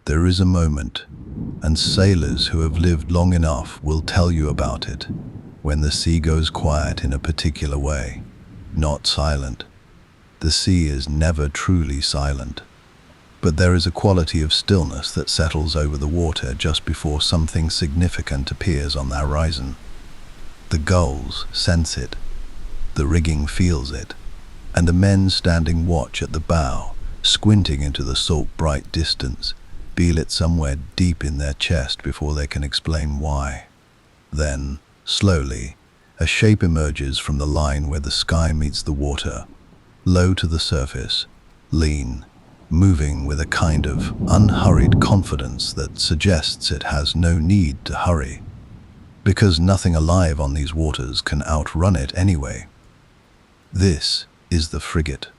There is a moment, and sailors who have lived long enough will tell you about it, when the sea goes quiet in a particular way, not silent. The sea is never truly silent, but there is a quality of stillness that settles over the water just before something significant appears on the horizon. The gulls sense it, the rigging feels it, and the men standing watch at the bow, squinting into the salt-bright distance, feel it somewhere deep in their chest before they can explain why. Then, slowly, a shape emerges from the line where the sky meets the water, low to the surface, lean, moving with a kind of unhurried confidence that suggests it has no need to hurry, because nothing alive on these waters can outrun it anyway. This is the frigate,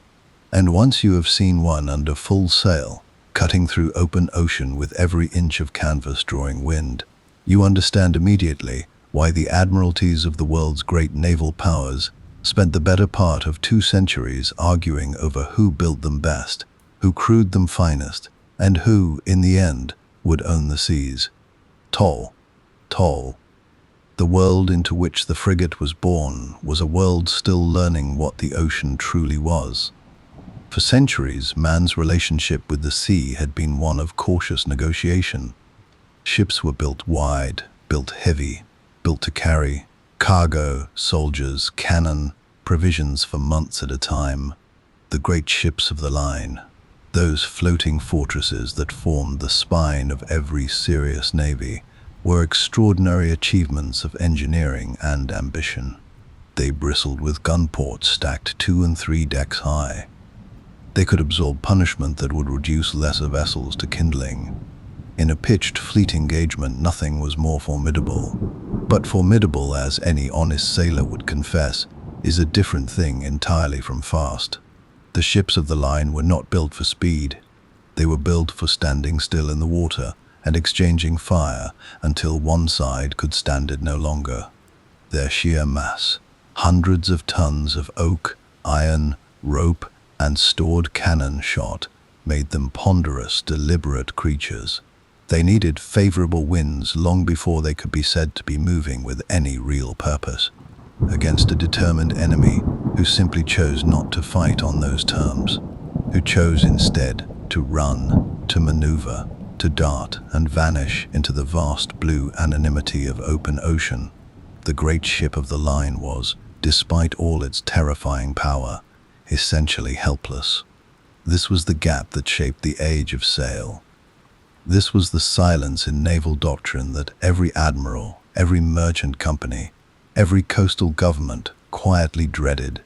and once you have seen one under full sail, cutting through open ocean with every inch of canvas drawing wind, you understand immediately why the admiralties of the world's great naval powers spent the better part of 2 centuries arguing over who built them best, who crewed them finest, and who, in the end, would own the seas. Toll. The world into which the frigate was born was a world still learning what the ocean truly was. For centuries, man's relationship with the sea had been one of cautious negotiation. Ships were built wide, built heavy, built to carry cargo, soldiers, cannon, provisions for months at a time. The great ships of the line, those floating fortresses that formed the spine of every serious navy, were extraordinary achievements of engineering and ambition. They bristled with gun ports stacked 2 and 3 decks high. They could absorb punishment that would reduce lesser vessels to kindling. In a pitched fleet engagement, nothing was more formidable. But formidable, as any honest sailor would confess, is a different thing entirely from fast. The ships of the line were not built for speed. They were built for standing still in the water and exchanging fire until one side could stand it no longer. Their sheer mass, hundreds of tons of oak, iron, rope, and stored cannon shot, made them ponderous, deliberate creatures. They needed favorable winds long before they could be said to be moving with any real purpose, against a determined enemy who simply chose not to fight on those terms, who chose instead to run, to maneuver, to dart and vanish into the vast blue anonymity of open ocean. The great ship of the line was, despite all its terrifying power, essentially helpless. This was the gap that shaped the age of sail. This was the silence in naval doctrine that every admiral, every merchant company, every coastal government quietly dreaded,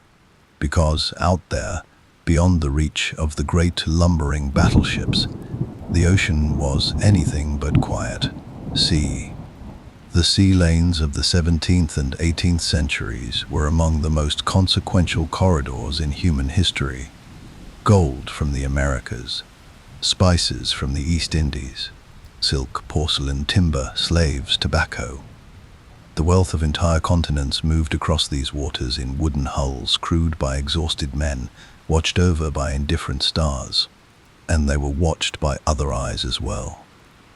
because out there, beyond the reach of the great lumbering battleships, the ocean was anything but quiet. Sea. The sea lanes of the 17th and 18th centuries were among the most consequential corridors in human history. Gold from the Americas, spices from the East Indies, silk, porcelain, timber, slaves, tobacco. The wealth of entire continents moved across these waters in wooden hulls crewed by exhausted men, watched over by indifferent stars. And they were watched by other eyes as well.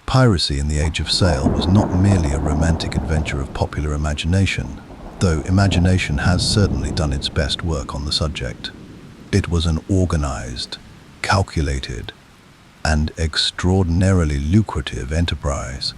Piracy in the age of sail was not merely a romantic adventure of popular imagination, though imagination has certainly done its best work on the subject. It was an organized, calculated, and extraordinarily lucrative enterprise.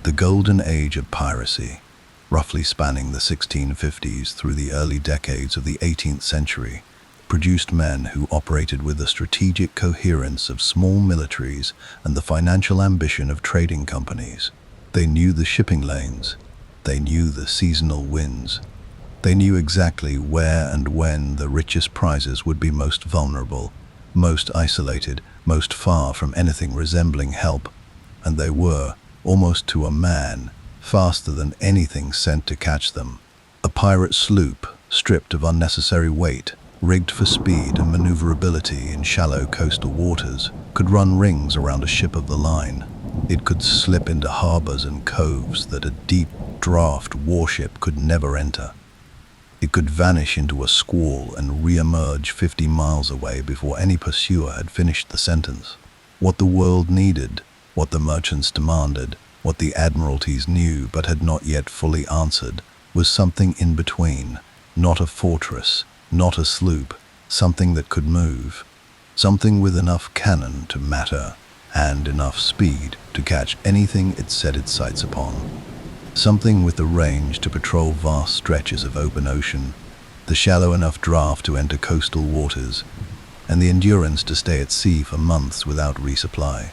The golden age of piracy, roughly spanning the 1650s through the early decades of the 18th century, produced men who operated with the strategic coherence of small militaries and the financial ambition of trading companies. They knew the shipping lanes. They knew the seasonal winds. They knew exactly where and when the richest prizes would be most vulnerable, most isolated, most far from anything resembling help. And they were, almost to a man, faster than anything sent to catch them. A pirate sloop, stripped of unnecessary weight, rigged for speed and maneuverability in shallow coastal waters, could run rings around a ship of the line. It could slip into harbors and coves that a deep draft warship could never enter. It could vanish into a squall and re-emerge 50 miles away before any pursuer had finished the sentence. What the world needed, What the merchants demanded, what the admiralties knew but had not yet fully answered, was something in between, not a fortress, not a sloop, something that could move, something with enough cannon to matter and enough speed to catch anything it set its sights upon. Something with the range to patrol vast stretches of open ocean, the shallow enough draft to enter coastal waters, and the endurance to stay at sea for months without resupply.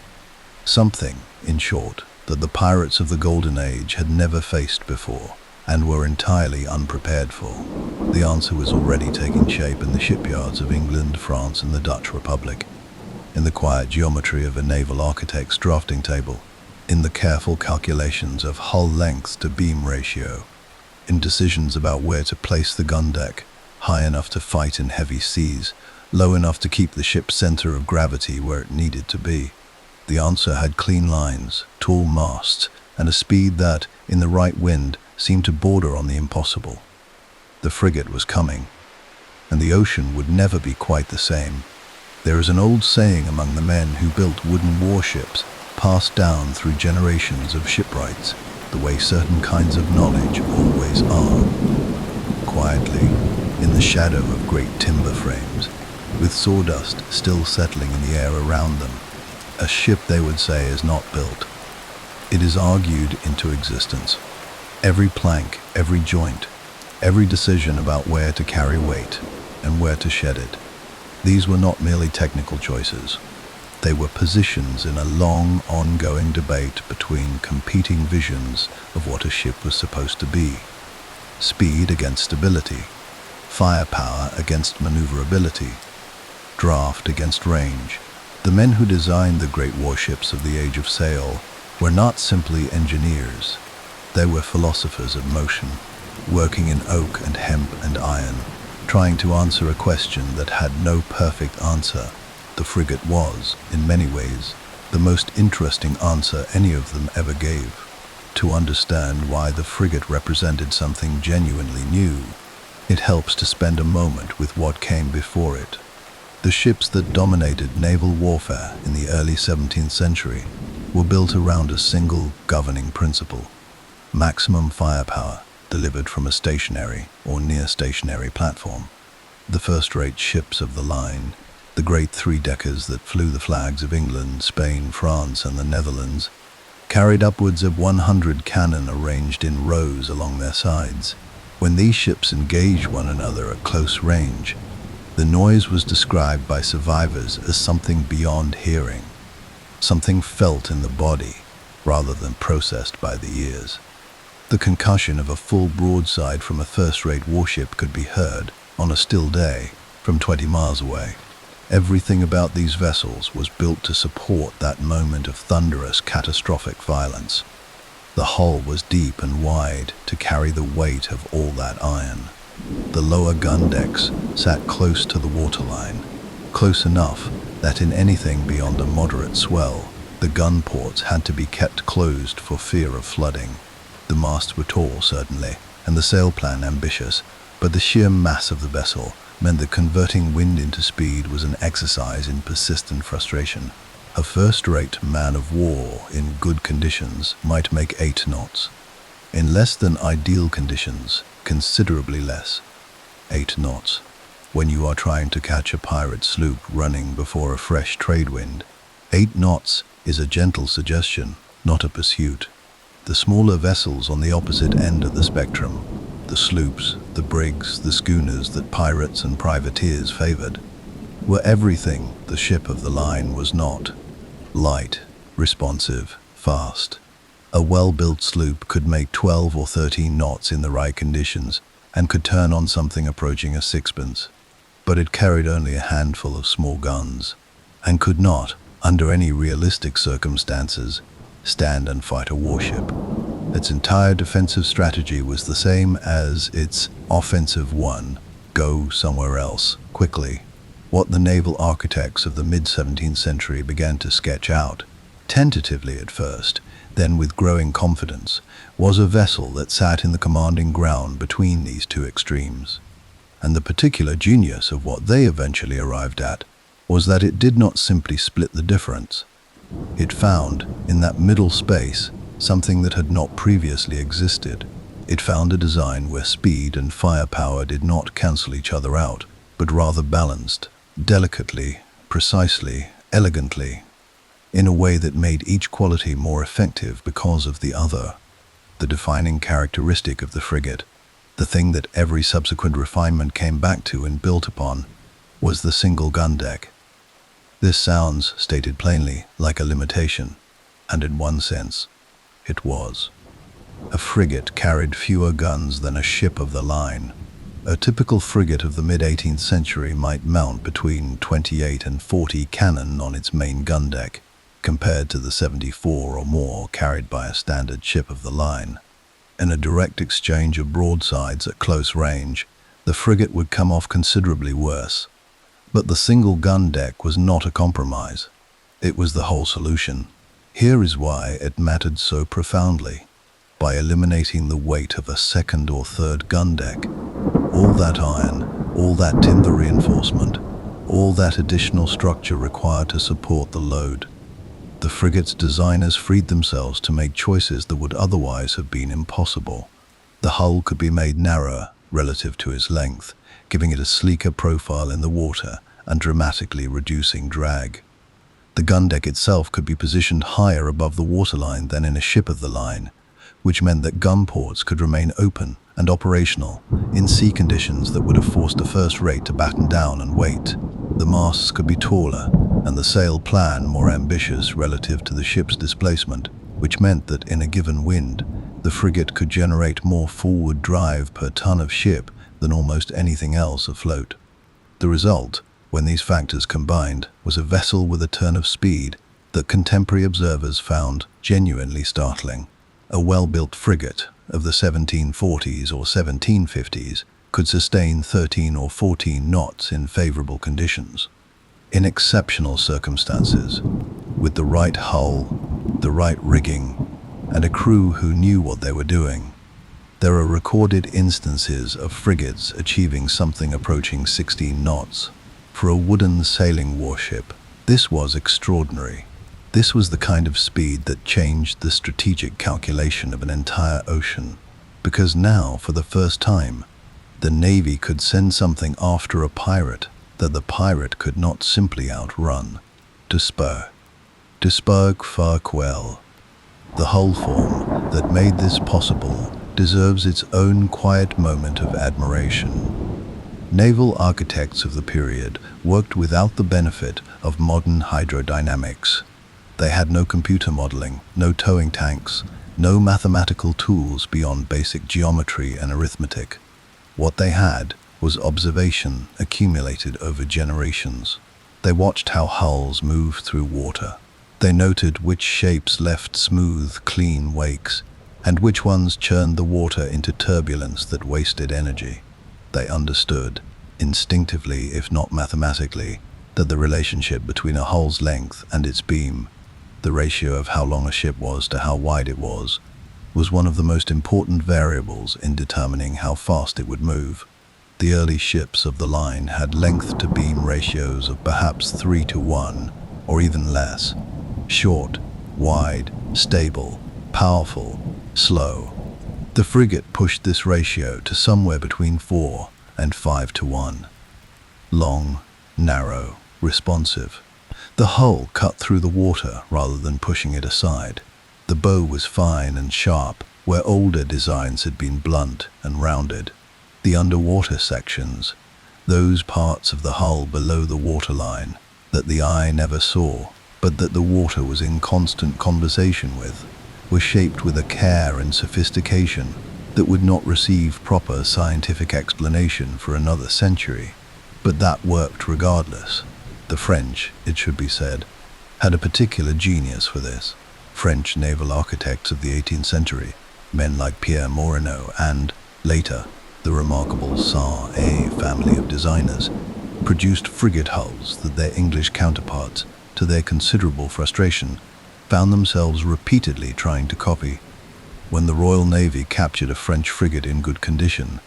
Something, in short, that the pirates of the Golden Age had never faced before and were entirely unprepared for. The answer was already taking shape in the shipyards of England, France, and the Dutch Republic, in the quiet geometry of a naval architect's drafting table, in the careful calculations of hull length to beam ratio, in decisions about where to place the gun deck, high enough to fight in heavy seas, low enough to keep the ship's center of gravity where it needed to be. The answer had clean lines, tall masts, and a speed that, in the right wind, seemed to border on the impossible. The frigate was coming, and the ocean would never be quite the same. There is an old saying among the men who built wooden warships, passed down through generations of shipwrights, the way certain kinds of knowledge always are. Quietly, in the shadow of great timber frames, with sawdust still settling in the air around them, a ship, they would say, is not built. It is argued into existence. Every plank, every joint, every decision about where to carry weight and where to shed it. These were not merely technical choices. They were positions in a long, ongoing debate between competing visions of what a ship was supposed to be. Speed against stability, firepower against maneuverability, draft against range. The men who designed the great warships of the Age of Sail were not simply engineers. They were philosophers of motion, working in oak and hemp and iron, trying to answer a question that had no perfect answer. The frigate was, in many ways, the most interesting answer any of them ever gave. To understand why the frigate represented something genuinely new, it helps to spend a moment with what came before it. The ships that dominated naval warfare in the early 17th century were built around a single governing principle: maximum firepower delivered from a stationary or near-stationary platform. The first-rate ships of the line, the great three-deckers that flew the flags of England, Spain, France, and the Netherlands, carried upwards of 100 cannon arranged in rows along their sides. When these ships engaged one another at close range, the noise was described by survivors as something beyond hearing, something felt in the body rather than processed by the ears. The concussion of a full broadside from a first-rate warship could be heard, on a still day, from 20 miles away. Everything about these vessels was built to support that moment of thunderous, catastrophic violence. The hull was deep and wide to carry the weight of all that iron. The lower gun decks sat close to the waterline, close enough that in anything beyond a moderate swell, the gun ports had to be kept closed for fear of flooding. The masts were tall, certainly, and the sail plan ambitious, but the sheer mass of the vessel meant that converting wind into speed was an exercise in persistent frustration. A first-rate man of war in good conditions might make 8 knots. In less than ideal conditions, considerably less. 8 knots. When you are trying to catch a pirate sloop running before a fresh trade wind, 8 knots is a gentle suggestion, not a pursuit. The smaller vessels on the opposite end of the spectrum, the sloops, the brigs, the schooners that pirates and privateers favored, were everything the ship of the line was not. Light, responsive, fast. A well-built sloop could make 12 or 13 knots in the right conditions and could turn on something approaching a sixpence. But it carried only a handful of small guns and could not, under any realistic circumstances, stand and fight a warship. Its entire defensive strategy was the same as its offensive one: go somewhere else, quickly. What the naval architects of the mid-17th century began to sketch out, tentatively at first, then with growing confidence, was a vessel that sat in the commanding ground between these two extremes. And the particular genius of what they eventually arrived at was that it did not simply split the difference. It found, in that middle space, something that had not previously existed. It found a design where speed and firepower did not cancel each other out, but rather balanced, delicately, precisely, elegantly, in a way that made each quality more effective because of the other. The defining characteristic of the frigate, the thing that every subsequent refinement came back to and built upon, was the single gun deck. This sounds, stated plainly, like a limitation, and in one sense, it was. A frigate carried fewer guns than a ship of the line. A typical frigate of the mid-18th century might mount between 28 and 40 cannon on its main gun deck, compared to the 74 or more carried by a standard ship of the line. In a direct exchange of broadsides at close range, the frigate would come off considerably worse. But the single gun deck was not a compromise. It was the whole solution. Here is why it mattered so profoundly. By eliminating the weight of a second or third gun deck, all that iron, all that timber reinforcement, all that additional structure required to support the load, the frigate's designers freed themselves to make choices that would otherwise have been impossible. The hull could be made narrower relative to its length, giving it a sleeker profile in the water and dramatically reducing drag. The gun deck itself could be positioned higher above the waterline than in a ship of the line, which meant that gun ports could remain open and operational in sea conditions that would have forced a first rate to batten down and wait. The masts could be taller and the sail plan more ambitious relative to the ship's displacement, which meant that in a given wind, the frigate could generate more forward drive per ton of ship than almost anything else afloat. The result, when these factors combined, was a vessel with a turn of speed that contemporary observers found genuinely startling. A well-built frigate of the 1740s or 1750s could sustain 13 or 14 knots in favorable conditions. In exceptional circumstances, with the right hull, the right rigging, and a crew who knew what they were doing, there are recorded instances of frigates achieving something approaching 16 knots. For a wooden sailing warship, this was extraordinary. This was the kind of speed that changed the strategic calculation of an entire ocean, because now, for the first time, the Navy could send something after a pirate that the pirate could not simply outrun. To spur quell. The hull form that made this possible deserves its own quiet moment of admiration. Naval architects of the period worked without the benefit of modern hydrodynamics. They had no computer modeling, no towing tanks, no mathematical tools beyond basic geometry and arithmetic. What they had was observation accumulated over generations. They watched how hulls moved through water. They noted which shapes left smooth, clean wakes, and which ones churned the water into turbulence that wasted energy. They understood, instinctively if not mathematically, that the relationship between a hull's length and its beam, the ratio of how long a ship was to how wide it was one of the most important variables in determining how fast it would move. The early ships of the line had length-to-beam ratios of perhaps 3:1, or even less. Short, wide, stable, powerful, slow. The frigate pushed this ratio to somewhere between 4 and 5:1. Long, narrow, responsive. The hull cut through the water rather than pushing it aside. The bow was fine and sharp, where older designs had been blunt and rounded. The underwater sections, those parts of the hull below the waterline that the eye never saw, but that the water was in constant conversation with, were shaped with a care and sophistication that would not receive proper scientific explanation for another century. But that worked regardless. The French, it should be said, had a particular genius for this. French naval architects of the 18th century, men like Pierre Morineau and, later, the remarkable Saint family of designers, produced frigate hulls that their English counterparts, to their considerable frustration, found themselves repeatedly trying to copy. When the Royal Navy captured a French frigate in good condition,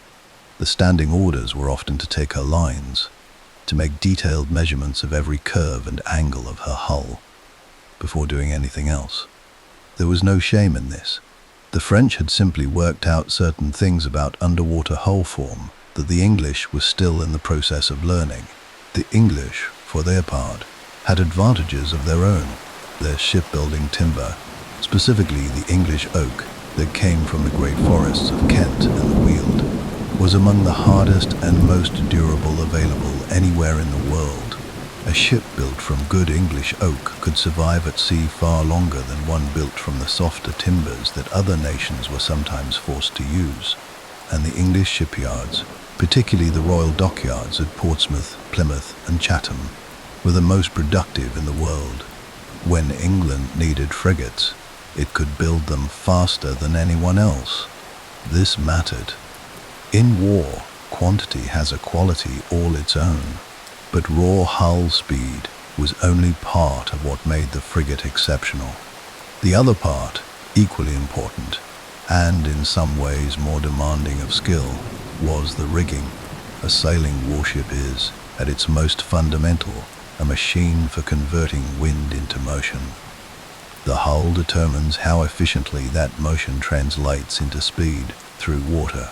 the standing orders were often to take her lines, to make detailed measurements of every curve and angle of her hull. before doing anything else. There was no shame in this. The French had simply worked out certain things about underwater hull form that the English were still in the process of learning. The English, for their part, had advantages of their own. Their shipbuilding timber, specifically the English oak that came from the great forests of Kent and the Weald, was among the hardest and most durable available anywhere in the world. A ship built from good English oak could survive at sea far longer than one built from the softer timbers that other nations were sometimes forced to use. And the English shipyards, particularly the Royal Dockyards at Portsmouth, Plymouth and Chatham, were the most productive in the world. When England needed frigates, it could build them faster than anyone else. This mattered. In war, quantity has a quality all its own, but raw hull speed was only part of what made the frigate exceptional. The other part, equally important, and in some ways more demanding of skill, was the rigging. A sailing warship is, at its most fundamental, a machine for converting wind into motion. The hull determines how efficiently that motion translates into speed through water.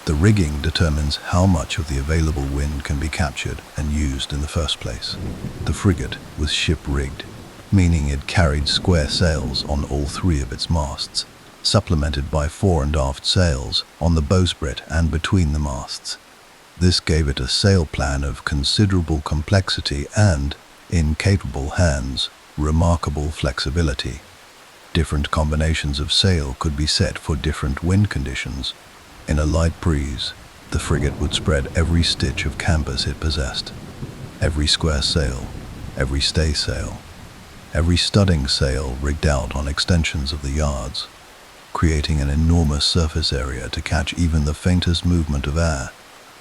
The rigging determines how much of the available wind can be captured and used in the first place. The frigate was ship-rigged, meaning it carried square sails on all three of its masts, supplemented by fore and aft sails on the bowsprit and between the masts. This gave it a sail plan of considerable complexity and, in capable hands, remarkable flexibility. Different combinations of sail could be set for different wind conditions. In a light breeze, the frigate would spread every stitch of canvas it possessed. Every square sail, every staysail, every studding sail rigged out on extensions of the yards, creating an enormous surface area to catch even the faintest movement of air.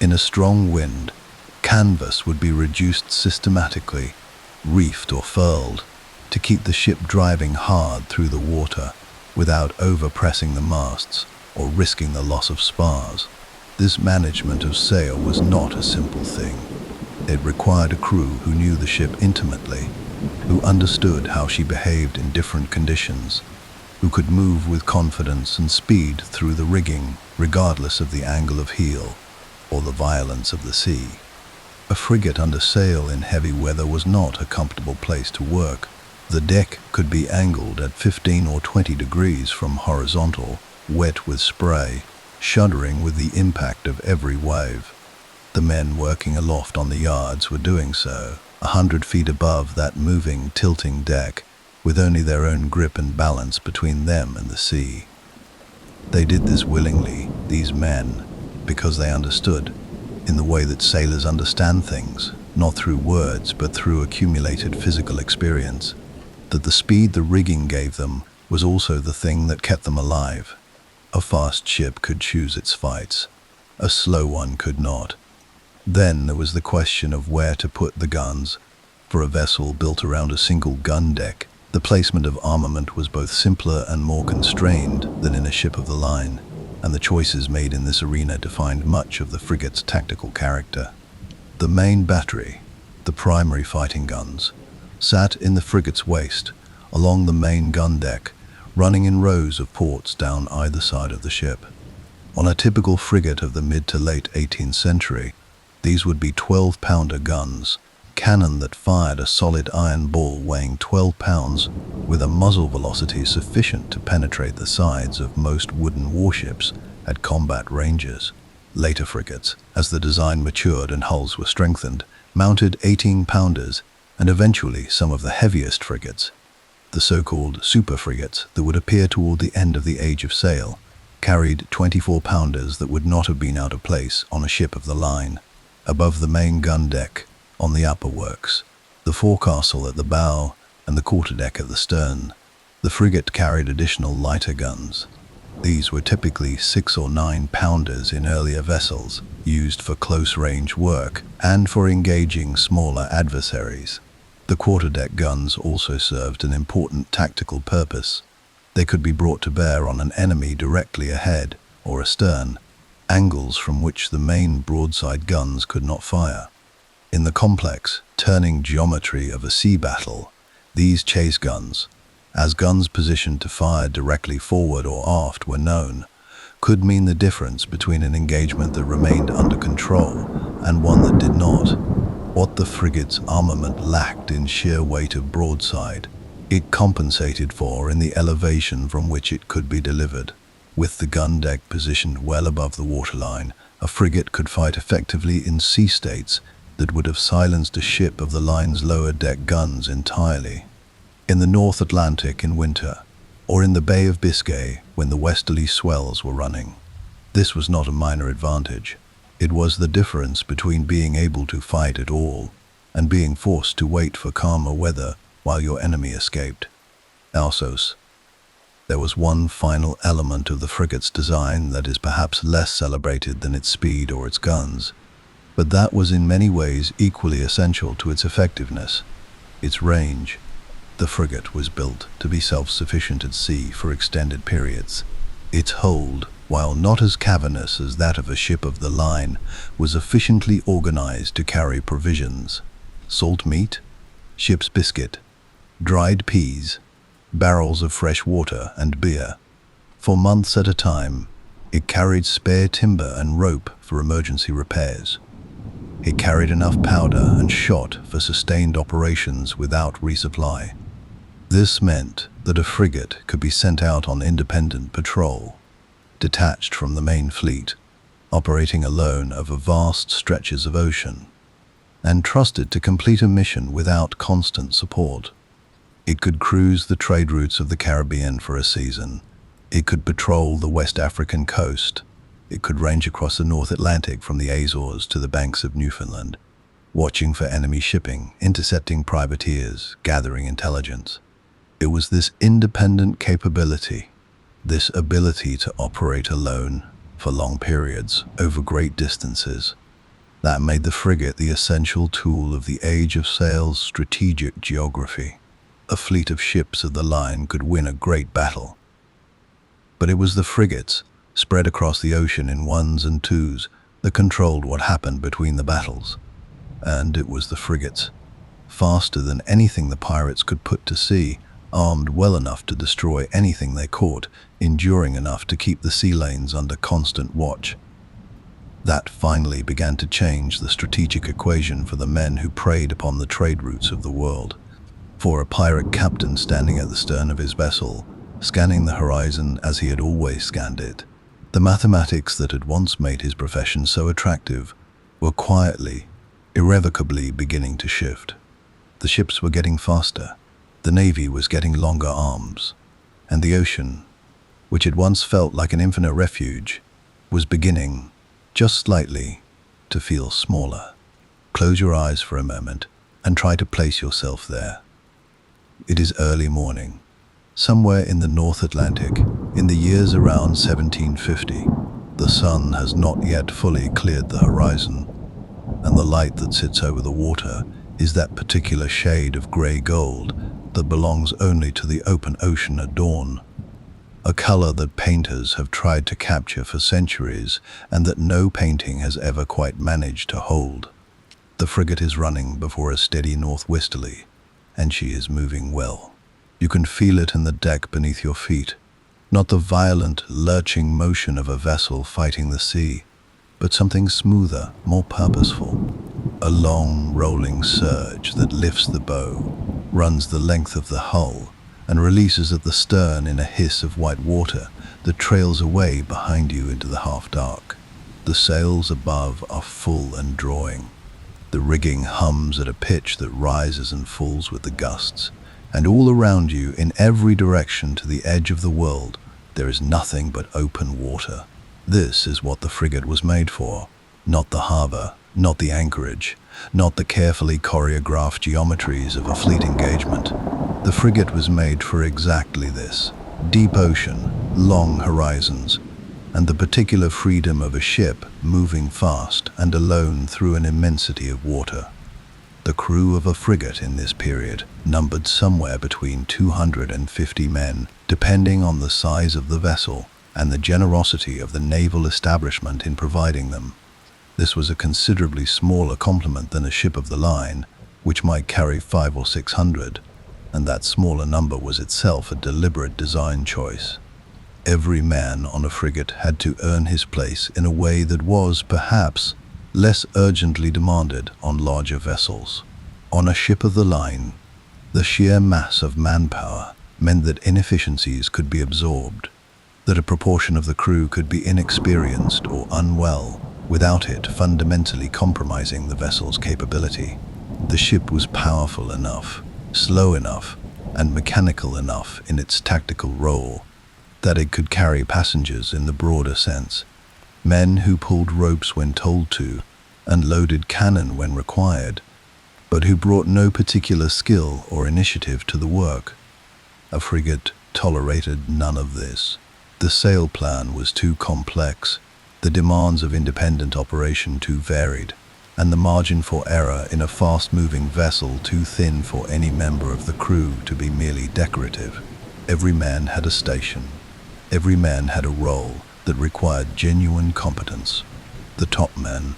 In a strong wind, canvas would be reduced systematically, reefed or furled, to keep the ship driving hard through the water without over-pressing the masts or risking the loss of spars. This management of sail was not a simple thing. It required a crew who knew the ship intimately, who understood how she behaved in different conditions, who could move with confidence and speed through the rigging regardless of the angle of heel or the violence of the sea. A frigate under sail in heavy weather was not a comfortable place to work. The deck could be angled at 15 or 20 degrees from horizontal, wet with spray, shuddering with the impact of every wave. The men working aloft on the yards were doing so, 100 feet above that moving, tilting deck, with only their own grip and balance between them and the sea. They did this willingly, these men, because they understood, in the way that sailors understand things, not through words but through accumulated physical experience, that the speed the rigging gave them was also the thing that kept them alive. A fast ship could choose its fights. A slow one could not. Then there was the question of where to put the guns. For a vessel built around a single gun deck, the placement of armament was both simpler and more constrained than in a ship of the line, and the choices made in this arena defined much of the frigate's tactical character. The main battery, the primary fighting guns, sat in the frigate's waist, along the main gun deck, running in rows of ports down either side of the ship. On a typical frigate of the mid to late 18th century, these would be 12-pounder guns, cannon that fired a solid iron ball weighing 12 pounds with a muzzle velocity sufficient to penetrate the sides of most wooden warships at combat ranges. Later frigates, as the design matured and hulls were strengthened, mounted 18-pounders, and eventually some of the heaviest frigates, the so-called super frigates that would appear toward the end of the Age of Sail, carried 24-pounders that would not have been out of place on a ship of the line. Above the main gun deck, on the upper works, the forecastle at the bow and the quarterdeck at the stern, the frigate carried additional lighter guns. These were typically 6 or 9-pounders in earlier vessels, used for close-range work and for engaging smaller adversaries. The quarterdeck guns also served an important tactical purpose. They could be brought to bear on an enemy directly ahead or astern, angles from which the main broadside guns could not fire. In the complex, turning geometry of a sea battle, These chase guns, as guns positioned to fire directly forward or aft were known, could mean the difference between an engagement that remained under control and one that did not. What the frigate's armament lacked in sheer weight of broadside, it compensated for in the elevation from which it could be delivered. With the gun deck positioned well above the waterline, a frigate could fight effectively in sea states that would have silenced a ship of the line's lower deck guns entirely. In the North Atlantic in winter, or in the Bay of Biscay when the westerly swells were running. This was not a minor advantage. It was the difference between being able to fight at all and being forced to wait for calmer weather while your enemy escaped. Also, there was one final element of the frigate's design that is perhaps less celebrated than its speed or its guns, but that was in many ways equally essential to its effectiveness: its range. The frigate was built to be self-sufficient at sea for extended periods. Its hold, while not as cavernous as that of a ship of the line, was efficiently organized to carry provisions: salt meat, ship's biscuit, dried peas, barrels of fresh water and beer. For months at a time, it carried spare timber and rope for emergency repairs. It carried enough powder and shot for sustained operations without resupply. This meant that a frigate could be sent out on independent patrol, detached from the main fleet, operating alone over vast stretches of ocean, and trusted to complete a mission without constant support. It could cruise the trade routes of the Caribbean for a season. It could patrol the West African coast. It could range across the North Atlantic from the Azores to the banks of Newfoundland, watching for enemy shipping, intercepting privateers, gathering intelligence. It was this independent capability, this ability to operate alone for long periods over great distances, that made the frigate the essential tool of the age of sail's strategic geography. A fleet of ships of the line could win a great battle, but it was the frigates, spread across the ocean in ones and twos, that controlled what happened between the battles. And it was the frigates, faster than anything the pirates could put to sea, armed well enough to destroy anything they caught, enduring enough to keep the sea lanes under constant watch. That finally began to change the strategic equation for the men who preyed upon the trade routes of the world. For a pirate captain standing at the stern of his vessel, scanning the horizon as he had always scanned it, the mathematics that had once made his profession so attractive were quietly, irrevocably beginning to shift. The ships were getting faster, the navy was getting longer arms, and the ocean, which had once felt like an infinite refuge, was beginning, just slightly, to feel smaller. Close your eyes for a moment and try to place yourself there. It is early morning, somewhere in the North Atlantic, in the years around 1750. The sun has not yet fully cleared the horizon, and the light that sits over the water is that particular shade of grey gold that belongs only to the open ocean at dawn, a color that painters have tried to capture for centuries and that no painting has ever quite managed to hold. The frigate is running before a steady northwesterly, and she is moving well. You can feel it in the deck beneath your feet, not the violent, lurching motion of a vessel fighting the sea, but something smoother, more purposeful. A long, rolling surge that lifts the bow, runs the length of the hull, and releases at the stern in a hiss of white water that trails away behind you into the half-dark. The sails above are full and drawing. The rigging hums at a pitch that rises and falls with the gusts, and all around you, in every direction to the edge of the world, there is nothing but open water. This is what the frigate was made for, not the harbor, not the anchorage, not the carefully choreographed geometries of a fleet engagement. The frigate was made for exactly this: deep ocean, long horizons, and the particular freedom of a ship moving fast and alone through an immensity of water. The crew of a frigate in this period numbered somewhere between 250 men, depending on the size of the vessel and the generosity of the naval establishment in providing them. This was a considerably smaller complement than a ship of the line, which might carry 500 or 600. and that smaller number was itself a deliberate design choice. Every man on a frigate had to earn his place in a way that was, perhaps, less urgently demanded on larger vessels. On a ship of the line, the sheer mass of manpower meant that inefficiencies could be absorbed, that a proportion of the crew could be inexperienced or unwell, without it fundamentally compromising the vessel's capability. The ship was powerful enough, slow enough, and mechanical enough in its tactical role that it could carry passengers in the broader sense. Men who pulled ropes when told to, and loaded cannon when required, but who brought no particular skill or initiative to the work. A frigate tolerated none of this. The sail plan was too complex, the demands of independent operation too varied, and the margin for error in a fast-moving vessel too thin for any member of the crew to be merely decorative. Every man had a station. Every man had a role that required genuine competence. The top men,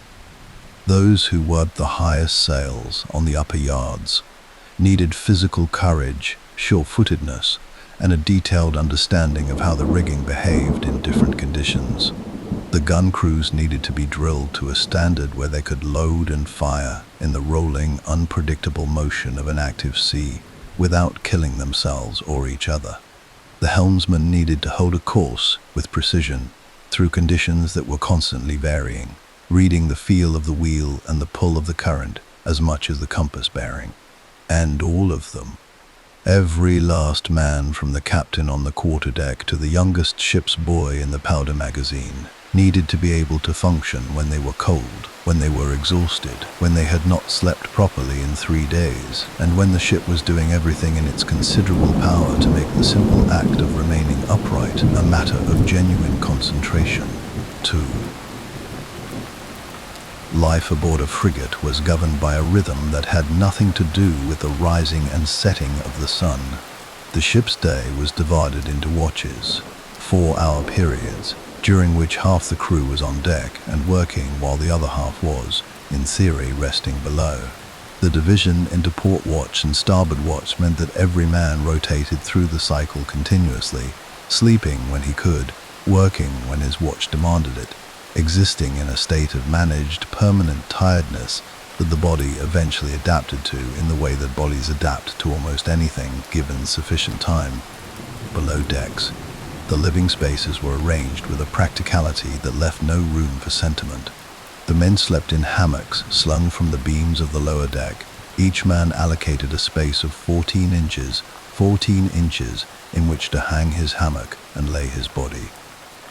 those who worked the highest sails on the upper yards, needed physical courage, sure-footedness, and a detailed understanding of how the rigging behaved in different conditions. The gun crews needed to be drilled to a standard where they could load and fire in the rolling, unpredictable motion of an active sea without killing themselves or each other. The helmsman needed to hold a course with precision through conditions that were constantly varying, reading the feel of the wheel and the pull of the current as much as the compass bearing. And all of them, every last man from the captain on the quarterdeck to the youngest ship's boy in the powder magazine, needed to be able to function when they were cold, when they were exhausted, when they had not slept properly in 3 days, and when the ship was doing everything in its considerable power to make the simple act of remaining upright a matter of genuine concentration. 2. Life aboard a frigate was governed by a rhythm that had nothing to do with the rising and setting of the sun. The ship's day was divided into watches, 4-hour periods, during which half the crew was on deck and working while the other half was, in theory, resting below. The division into port watch and starboard watch meant that every man rotated through the cycle continuously, sleeping when he could, working when his watch demanded it, existing in a state of managed, permanent tiredness that the body eventually adapted to in the way that bodies adapt to almost anything given sufficient time. Below decks, the living spaces were arranged with a practicality that left no room for sentiment. The men slept in hammocks slung from the beams of the lower deck, each man allocated a space of 14 inches in which to hang his hammock and lay his body.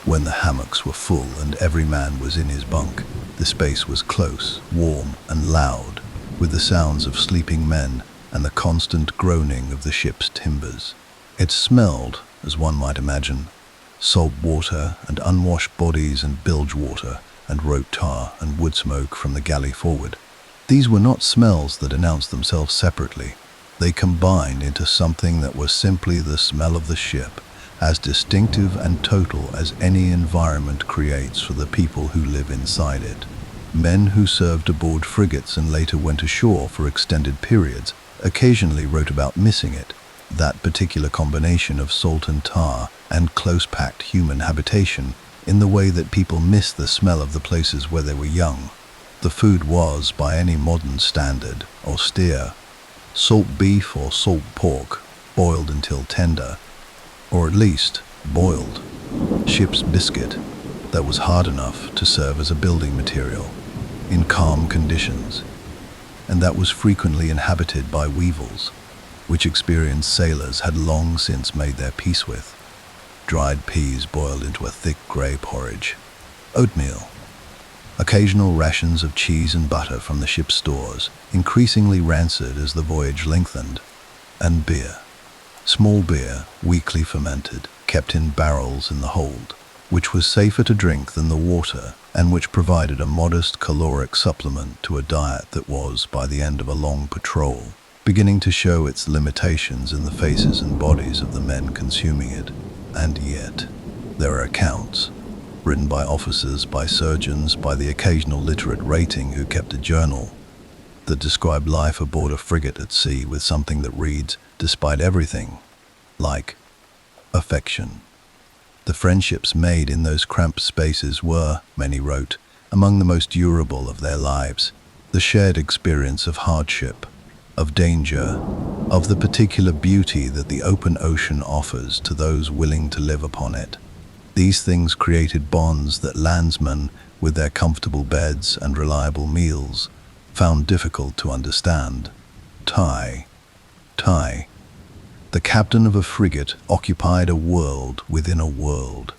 When the hammocks were full and every man was in his bunk, the space was close, warm, and loud, with the sounds of sleeping men and the constant groaning of the ship's timbers. It smelled, as one might imagine, salt water and unwashed bodies and bilge water and rope tar and wood smoke from the galley forward. These were not smells that announced themselves separately. They combined into something that was simply the smell of the ship, as distinctive and total as any environment creates for the people who live inside it. Men who served aboard frigates and later went ashore for extended periods occasionally wrote about missing it, that particular combination of salt and tar and close-packed human habitation, in the way that people miss the smell of the places where they were young. The food was, by any modern standard, austere. Salt beef or salt pork, boiled until tender, or at least boiled. Ship's biscuit that was hard enough to serve as a building material in calm conditions, and that was frequently inhabited by weevils, which experienced sailors had long since made their peace with. Dried peas boiled into a thick grey porridge. Oatmeal. Occasional rations of cheese and butter from the ship's stores, increasingly rancid as the voyage lengthened. And beer. Small beer, weakly fermented, kept in barrels in the hold, which was safer to drink than the water, and which provided a modest caloric supplement to a diet that was, by the end of a long patrol, beginning to show its limitations in the faces and bodies of the men consuming it. And yet, there are accounts, written by officers, by surgeons, by the occasional literate rating who kept a journal, that describe life aboard a frigate at sea with something that reads, despite everything, like affection. The friendships made in those cramped spaces were, many wrote, among the most durable of their lives. The shared experience of hardship, of danger, of the particular beauty that the open ocean offers to those willing to live upon it. These things created bonds that landsmen, with their comfortable beds and reliable meals, found difficult to understand. Ty. The captain of a frigate occupied a world within a world.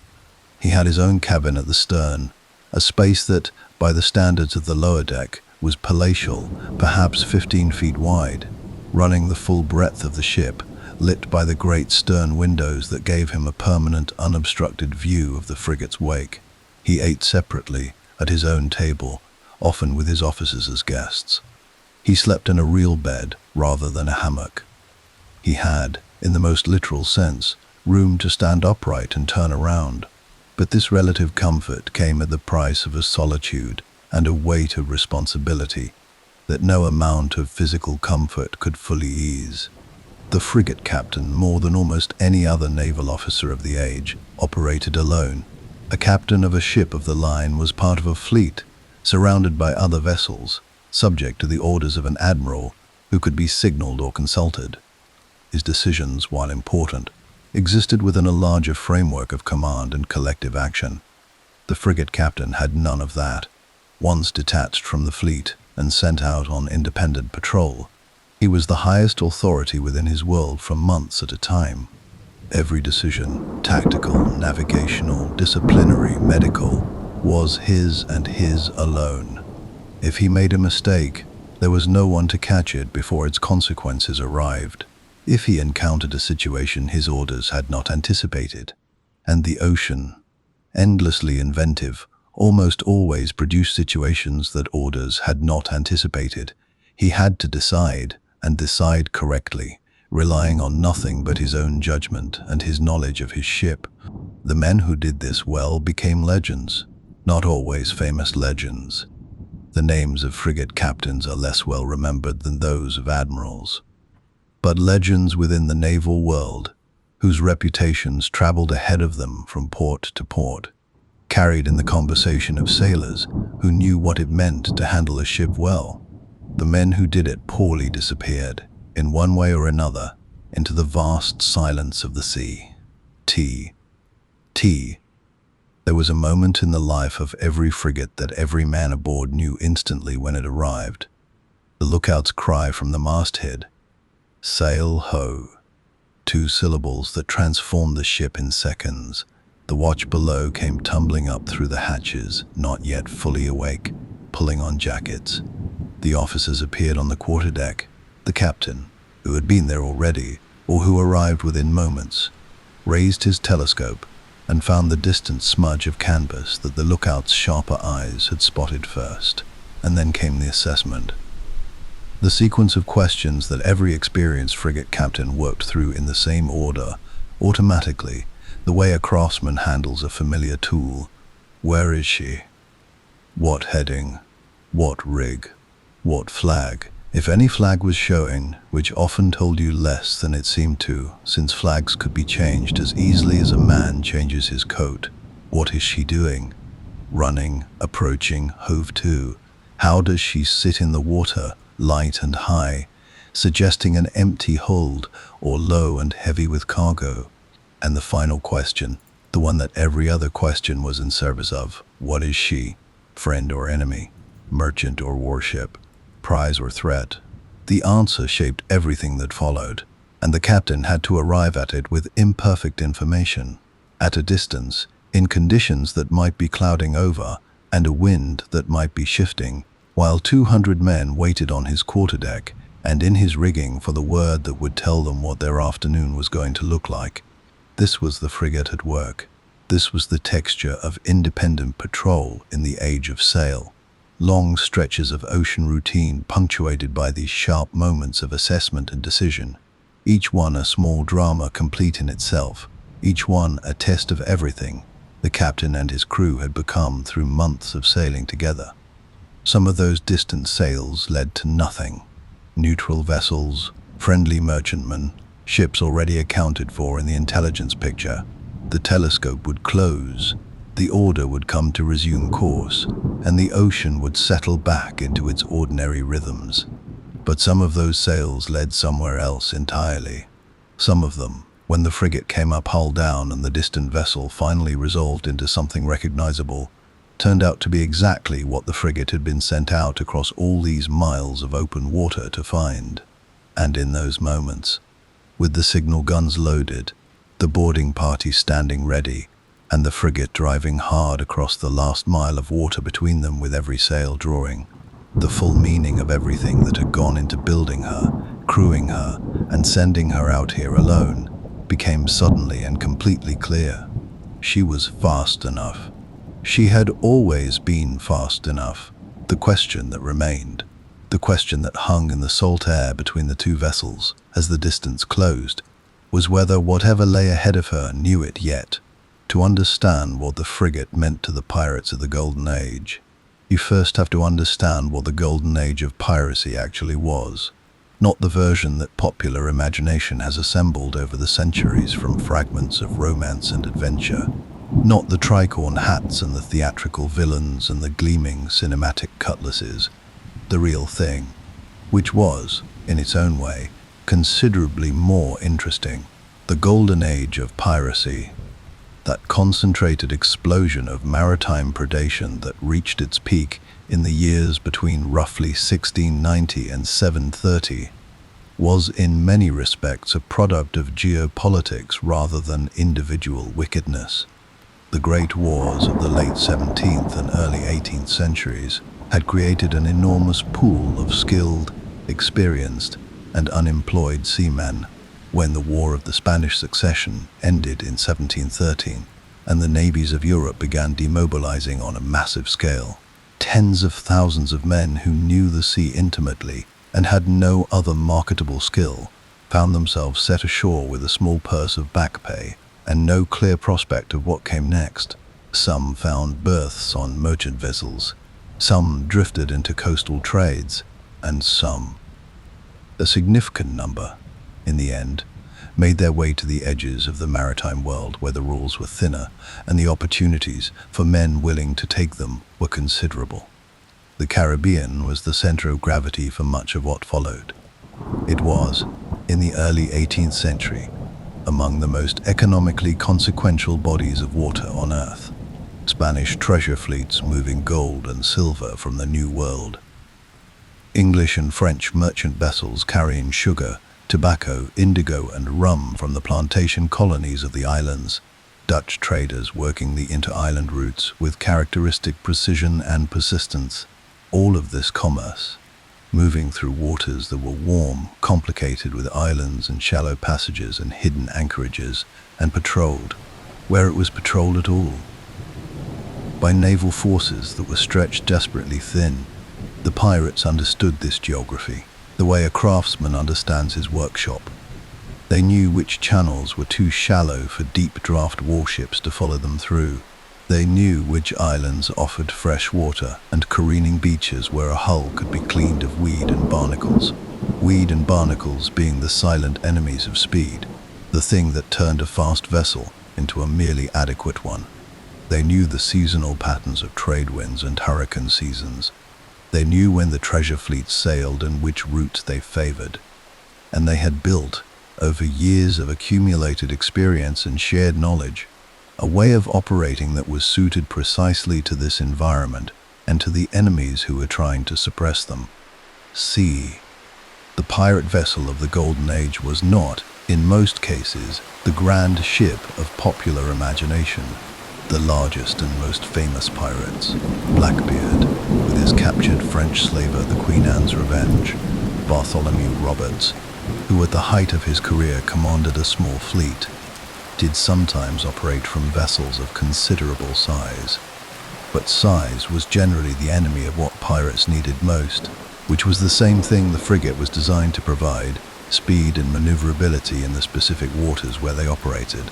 He had his own cabin at the stern, a space that, by the standards of the lower deck, was palatial, perhaps 15 feet wide, running the full breadth of the ship, lit by the great stern windows that gave him a permanent, unobstructed view of the frigate's wake. He ate separately, at his own table, often with his officers as guests. He slept in a real bed rather than a hammock. He had, in the most literal sense, room to stand upright and turn around. But this relative comfort came at the price of a solitude and a weight of responsibility that no amount of physical comfort could fully ease. The frigate captain, more than almost any other naval officer of the age, operated alone. A captain of a ship of the line was part of a fleet, surrounded by other vessels, subject to the orders of an admiral who could be signaled or consulted. His decisions, while important, existed within a larger framework of command and collective action. The frigate captain had none of that. Once detached from the fleet and sent out on independent patrol, he was the highest authority within his world for months at a time. Every decision, tactical, navigational, disciplinary, medical, was his and his alone. If he made a mistake, there was no one to catch it before its consequences arrived. If he encountered a situation his orders had not anticipated, and the ocean, endlessly inventive, almost always produced situations that orders had not anticipated, he had to decide, and decide correctly, relying on nothing but his own judgment and his knowledge of his ship. The men who did this well became legends, not always famous legends. The names of frigate captains are less well remembered than those of admirals, but legends within the naval world, whose reputations traveled ahead of them from port to port, carried in the conversation of sailors who knew what it meant to handle a ship well. The men who did it poorly disappeared, in one way or another, into the vast silence of the sea. There was a moment in the life of every frigate that every man aboard knew instantly when it arrived. The lookout's cry from the masthead, "Sail ho!" 2 syllables that transformed the ship in seconds. The watch below came tumbling up through the hatches, not yet fully awake, pulling on jackets. The officers appeared on the quarterdeck. The captain, who had been there already, or who arrived within moments, raised his telescope and found the distant smudge of canvas that the lookout's sharper eyes had spotted first. And then came the assessment. The sequence of questions that every experienced frigate captain worked through in the same order, automatically, the way a craftsman handles a familiar tool. Where is she? What heading? What rig? What flag? If any flag was showing, which often told you less than it seemed to, since flags could be changed as easily as a man changes his coat. What is she doing? Running, approaching, hove to. How does she sit in the water, light and high, suggesting an empty hold, or low and heavy with cargo? And the final question, the one that every other question was in service of, what is she? Friend or enemy? Merchant or warship? Prize or threat? The answer shaped everything that followed, and the captain had to arrive at it with imperfect information, at a distance, in conditions that might be clouding over, and a wind that might be shifting, while 200 men waited on his quarterdeck and in his rigging for the word that would tell them what their afternoon was going to look like. This was the frigate at work. This was the texture of independent patrol in the age of sail. Long stretches of ocean routine punctuated by these sharp moments of assessment and decision. Each one a small drama complete in itself. Each one a test of everything the captain and his crew had become through months of sailing together. Some of those distant sails led to nothing. Neutral vessels, friendly merchantmen, ships already accounted for in the intelligence picture. The telescope would close, the order would come to resume course, and the ocean would settle back into its ordinary rhythms. But some of those sails led somewhere else entirely. Some of them, when the frigate came up hull down and the distant vessel finally resolved into something recognizable, turned out to be exactly what the frigate had been sent out across all these miles of open water to find. And in those moments, with the signal guns loaded, the boarding party standing ready, and the frigate driving hard across the last mile of water between them with every sail drawing, the full meaning of everything that had gone into building her, crewing her, and sending her out here alone became suddenly and completely clear. She was fast enough. She had always been fast enough. The question that remained, the question that hung in the salt air between the two vessels as the distance closed, was whether whatever lay ahead of her knew it yet. To understand what the frigate meant to the pirates of the Golden Age, you first have to understand what the Golden Age of piracy actually was. Not the version that popular imagination has assembled over the centuries from fragments of romance and adventure. Not the tricorn hats and the theatrical villains and the gleaming cinematic cutlasses. The real thing, which was, in its own way, considerably more interesting. The Golden Age of piracy. That concentrated explosion of maritime predation that reached its peak in the years between roughly 1690 and 730, was in many respects a product of geopolitics rather than individual wickedness. The great wars of the late 17th and early 18th centuries had created an enormous pool of skilled, experienced, and unemployed seamen. When the War of the Spanish Succession ended in 1713 and the navies of Europe began demobilizing on a massive scale, tens of thousands of men who knew the sea intimately and had no other marketable skill found themselves set ashore with a small purse of back pay and no clear prospect of what came next. Some found berths on merchant vessels, some drifted into coastal trades, and some, a significant number, in the end, made their way to the edges of the maritime world where the rules were thinner and the opportunities for men willing to take them were considerable. The Caribbean was the center of gravity for much of what followed. It was, in the early 18th century, among the most economically consequential bodies of water on Earth. Spanish treasure fleets moving gold and silver from the New World. English and French merchant vessels carrying sugar, tobacco, indigo, and rum from the plantation colonies of the islands. Dutch traders working the inter-island routes with characteristic precision and persistence. All of this commerce, moving through waters that were warm, complicated with islands and shallow passages and hidden anchorages, and patrolled, where it was patrolled at all, by naval forces that were stretched desperately thin. The pirates understood this geography, the way a craftsman understands his workshop. They knew which channels were too shallow for deep draft warships to follow them through. They knew which islands offered fresh water and careening beaches where a hull could be cleaned of weed and barnacles. Weed and barnacles being the silent enemies of speed, the thing that turned a fast vessel into a merely adequate one. They knew the seasonal patterns of trade winds and hurricane seasons. They knew when the treasure fleets sailed and which routes they favored. And they had built, over years of accumulated experience and shared knowledge, a way of operating that was suited precisely to this environment and to the enemies who were trying to suppress them. See, the pirate vessel of the Golden Age was not, in most cases, the grand ship of popular imagination. The largest and most famous pirates, Blackbeard, with his captured French slaver the Queen Anne's Revenge, Bartholomew Roberts, who at the height of his career commanded a small fleet, did sometimes operate from vessels of considerable size. But size was generally the enemy of what pirates needed most, which was the same thing the frigate was designed to provide: speed and maneuverability in the specific waters where they operated.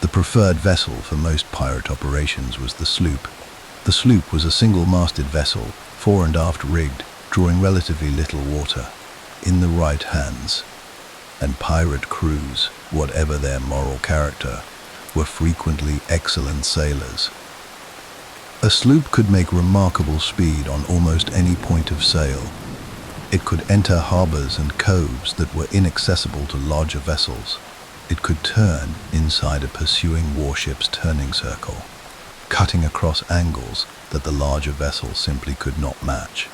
The preferred vessel for most pirate operations was the sloop, The sloop was a single-masted vessel, fore and aft rigged, drawing relatively little water, in the right hands. And pirate crews, whatever their moral character, were frequently excellent sailors. A sloop could make remarkable speed on almost any point of sail. It could enter harbors and coves that were inaccessible to larger vessels. It could turn inside a pursuing warship's turning circle, cutting across angles that the larger vessel simply could not match.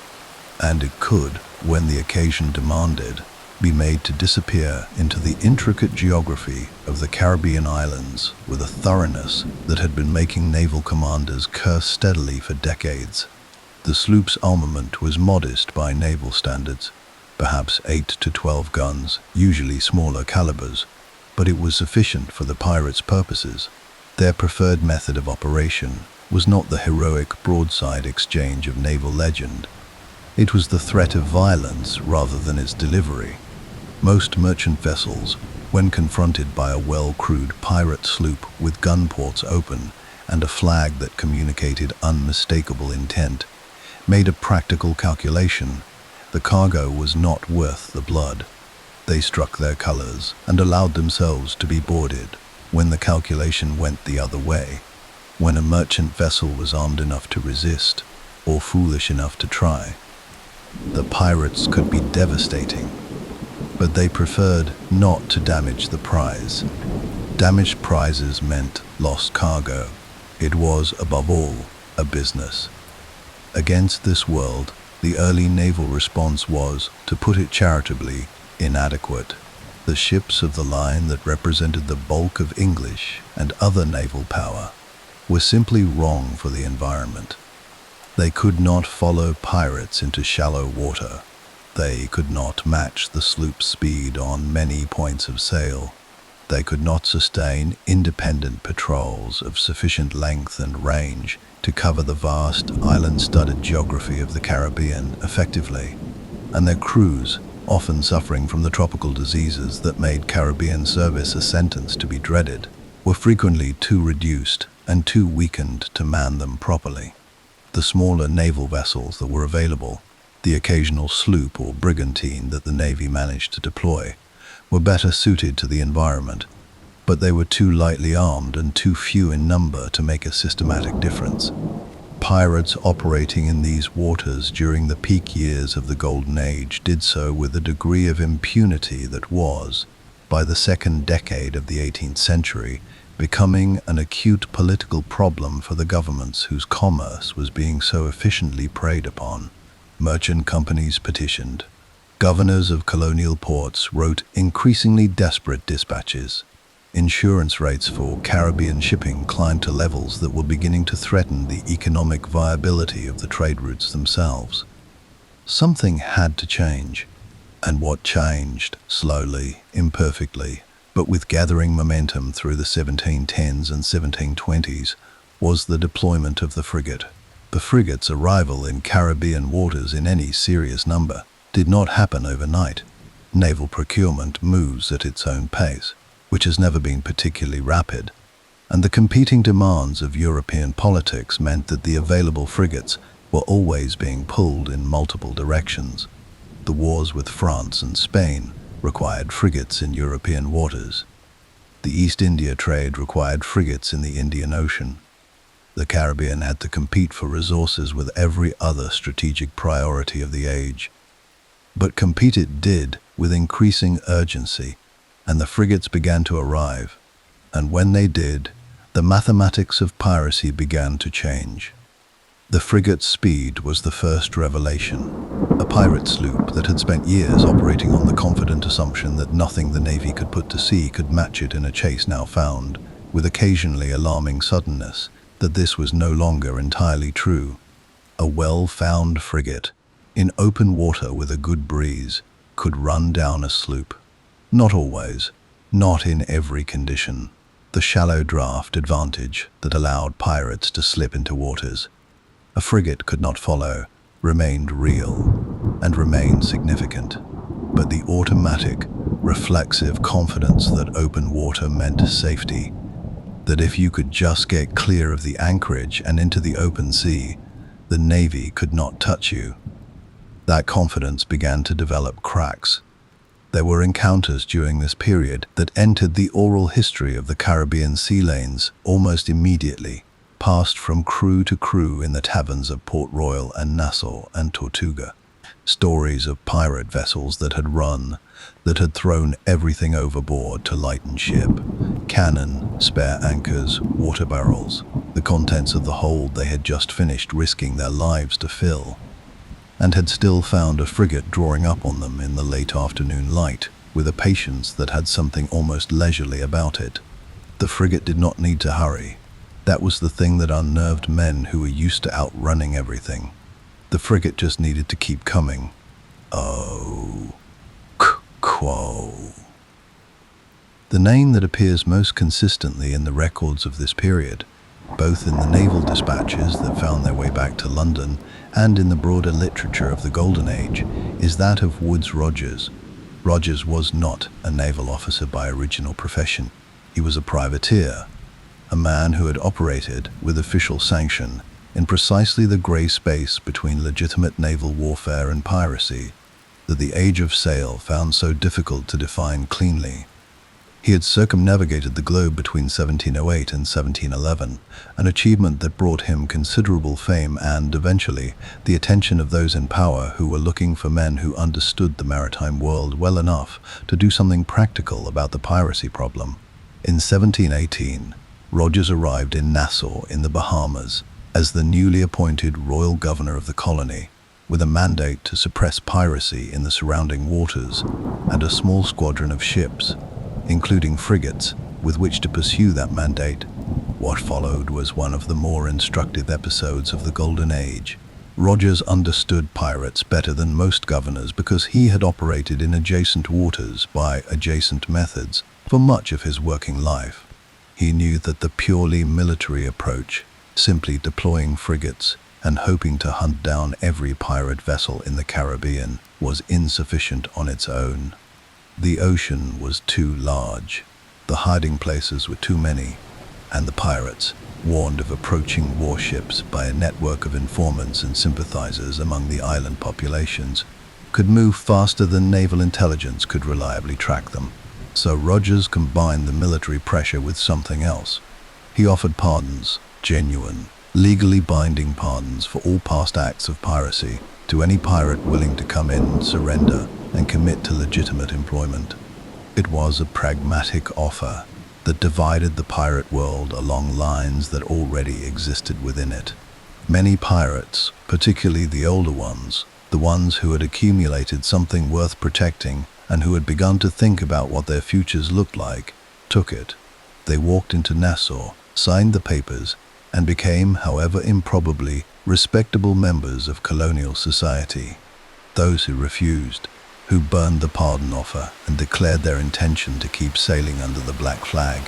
And it could, when the occasion demanded, be made to disappear into the intricate geography of the Caribbean islands with a thoroughness that had been making naval commanders curse steadily for decades. The sloop's armament was modest by naval standards, perhaps 8 to 12 guns, usually smaller calibers, but it was sufficient for the pirates' purposes. Their preferred method of operation was not the heroic broadside exchange of naval legend. It was the threat of violence rather than its delivery. Most merchant vessels, when confronted by a well-crewed pirate sloop with gun ports open and a flag that communicated unmistakable intent, made a practical calculation. The cargo was not worth the blood. They struck their colors and allowed themselves to be boarded when the calculation went the other way. When a merchant vessel was armed enough to resist, or foolish enough to try, the pirates could be devastating, but they preferred not to damage the prize. Damaged prizes meant lost cargo. It was, above all, a business. Against this world, the early naval response was, to put it charitably, inadequate. The ships of the line that represented the bulk of English and other naval power were simply wrong for the environment. They could not follow pirates into shallow water. They could not match the sloop's speed on many points of sail. They could not sustain independent patrols of sufficient length and range to cover the vast island-studded geography of the Caribbean effectively, and their crews, often suffering from the tropical diseases that made Caribbean service a sentence to be dreaded, were frequently too reduced and too weakened to man them properly. The smaller naval vessels that were available, the occasional sloop or brigantine that the Navy managed to deploy, were better suited to the environment, but they were too lightly armed and too few in number to make a systematic difference. Pirates operating in these waters during the peak years of the Golden Age did so with a degree of impunity that was, by the second decade of the 18th century, becoming an acute political problem for the governments whose commerce was being so efficiently preyed upon. Merchant companies petitioned. Governors of colonial ports wrote increasingly desperate dispatches. Insurance rates for Caribbean shipping climbed to levels that were beginning to threaten the economic viability of the trade routes themselves. Something had to change, and what changed, slowly, imperfectly, but with gathering momentum through the 1710s and 1720s, was the deployment of the frigate. The frigate's arrival in Caribbean waters in any serious number did not happen overnight. Naval procurement moves at its own pace, which has never been particularly rapid, and the competing demands of European politics meant that the available frigates were always being pulled in multiple directions. The wars with France and Spain required frigates in European waters. The East India trade required frigates in the Indian Ocean. The Caribbean had to compete for resources with every other strategic priority of the age. But compete it did with increasing urgency, and the frigates began to arrive. And when they did, the mathematics of piracy began to change. The frigate's speed was the first revelation. A pirate sloop that had spent years operating on the confident assumption that nothing the Navy could put to sea could match it in a chase now found, with occasionally alarming suddenness, that this was no longer entirely true. A well-found frigate, in open water with a good breeze, could run down a sloop. Not always, not in every condition. The shallow draft advantage that allowed pirates to slip into waters a frigate could not follow remained real and remained significant. But the automatic, reflexive confidence that open water meant safety that if you could just get clear of the anchorage and into the open sea, the Navy could not touch you. That confidence began to develop cracks. There were encounters during this period that entered the oral history of the Caribbean sea lanes almost immediately, passed from crew to crew in the taverns of Port Royal and Nassau and Tortuga. Stories of pirate vessels that had thrown everything overboard to lighten ship. Cannon, spare anchors, water barrels, the contents of the hold they had just finished risking their lives to fill, and had still found a frigate drawing up on them in the late afternoon light, with a patience that had something almost leisurely about it. The frigate did not need to hurry. That was the thing that unnerved men who were used to outrunning everything. The frigate just needed to keep coming. Oh, quo. The name that appears most consistently in the records of this period, both in the naval dispatches that found their way back to London and in the broader literature of the Golden Age, is that of Woodes Rogers. Rogers was not a naval officer by original profession. He was a privateer, a man who had operated with official sanction in precisely the grey space between legitimate naval warfare and piracy that the age of sail found so difficult to define cleanly. He had circumnavigated the globe between 1708 and 1711, an achievement that brought him considerable fame and, eventually, the attention of those in power who were looking for men who understood the maritime world well enough to do something practical about the piracy problem. In 1718, Rogers arrived in Nassau in the Bahamas as the newly appointed royal governor of the colony, with a mandate to suppress piracy in the surrounding waters and a small squadron of ships, including frigates, with which to pursue that mandate. What followed was one of the more instructive episodes of the Golden Age. Rogers understood pirates better than most governors because he had operated in adjacent waters by adjacent methods for much of his working life. He knew that the purely military approach, simply deploying frigates and hoping to hunt down every pirate vessel in the Caribbean, was insufficient on its own. The ocean was too large, the hiding places were too many, and the pirates, warned of approaching warships by a network of informants and sympathizers among the island populations, could move faster than naval intelligence could reliably track them. So Rogers combined the military pressure with something else. He offered pardons, genuine, legally binding pardons for all past acts of piracy, to any pirate willing to come in, surrender, and commit to legitimate employment. It was a pragmatic offer that divided the pirate world along lines that already existed within it. Many pirates, particularly the older ones, the ones who had accumulated something worth protecting and who had begun to think about what their futures looked like, took it. They walked into Nassau, signed the papers, and became, however improbably, respectable members of colonial society. Those who refused, who burned the pardon offer and declared their intention to keep sailing under the black flag,